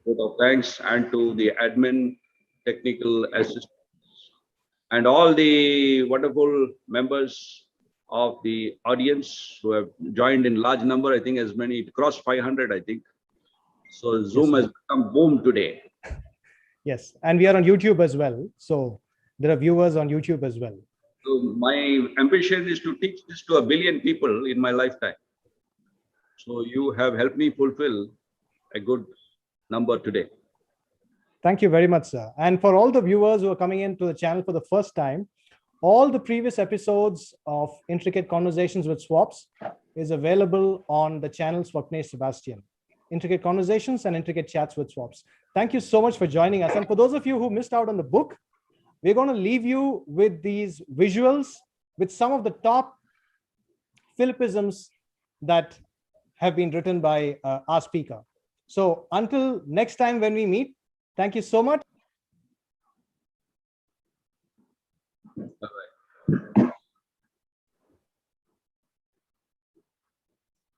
[SPEAKER 1] vote of thanks, and to the admin, technical assistants, and all the wonderful members of the audience who have joined in large number. I think as many, it crossed 500, I think. So Zoom has become boom today.
[SPEAKER 2] Yes, and we are on YouTube as well. So there are viewers on YouTube as well.
[SPEAKER 1] So my ambition is to teach this to 1 billion people in my lifetime. So you have helped me fulfill a good number today.
[SPEAKER 2] Thank you very much, sir. And for all the viewers who are coming into the channel for the first time, all the previous episodes of Intricate Conversations with Swaps is available on the channel Swapnesh Sebastian. Intricate Conversations and Intricate Chats with Swaps. Thank you so much for joining us. And for those of you who missed out on the book, we're going to leave you with these visuals with some of the top Philippisms that have been written by our speaker. So until next time when we meet, thank you so much.
[SPEAKER 1] Bye-bye.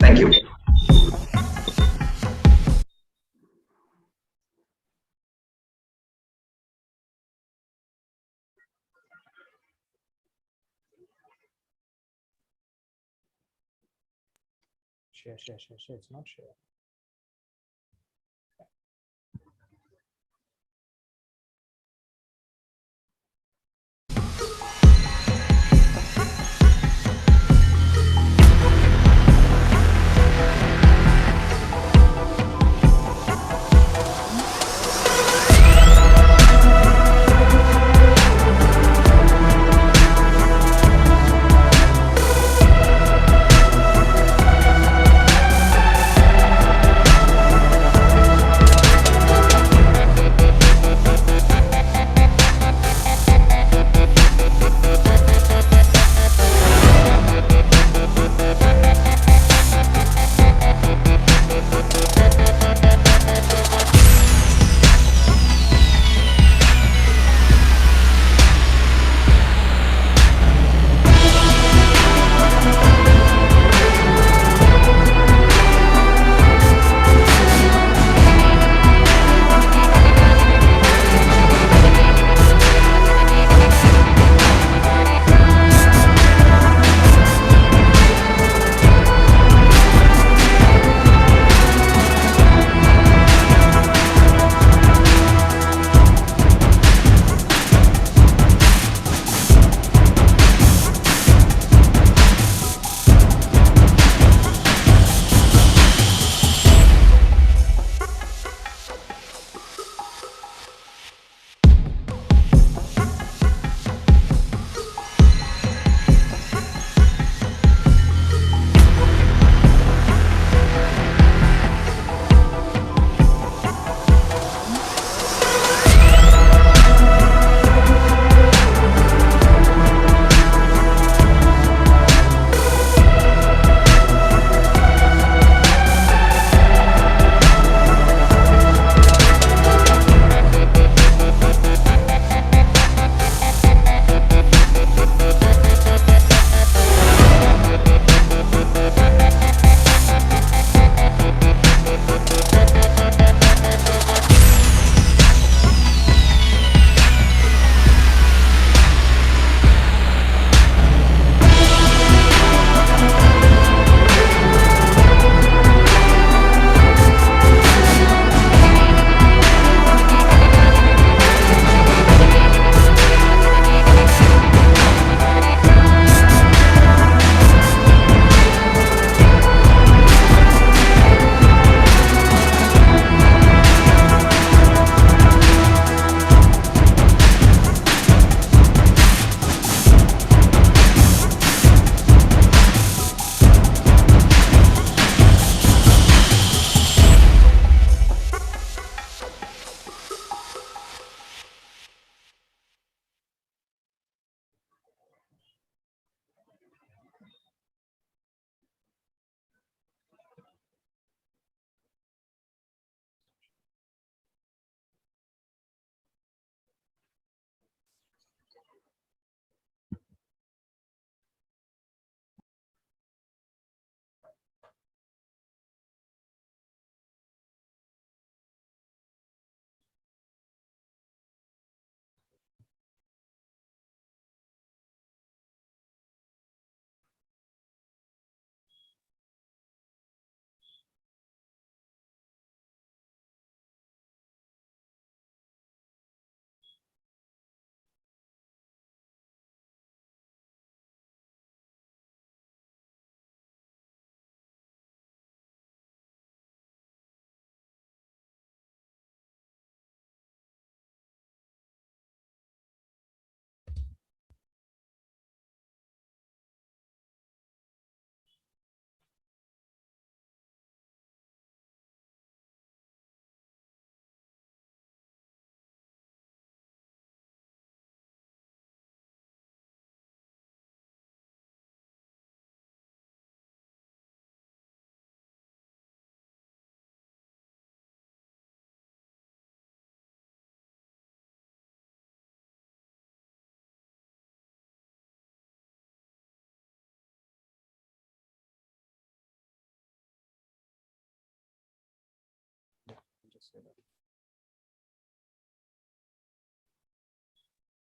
[SPEAKER 3] Thank you.
[SPEAKER 2] Share. It's not share.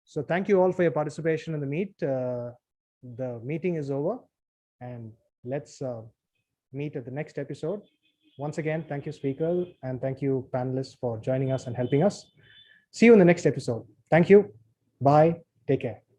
[SPEAKER 2] So thank you all for your participation in the meet. The meeting is over, and let's meet at the next episode. Once again, thank you, speaker, and thank you, panelists, for joining us and helping us. See you in the next episode. Thank you. Bye. Take care.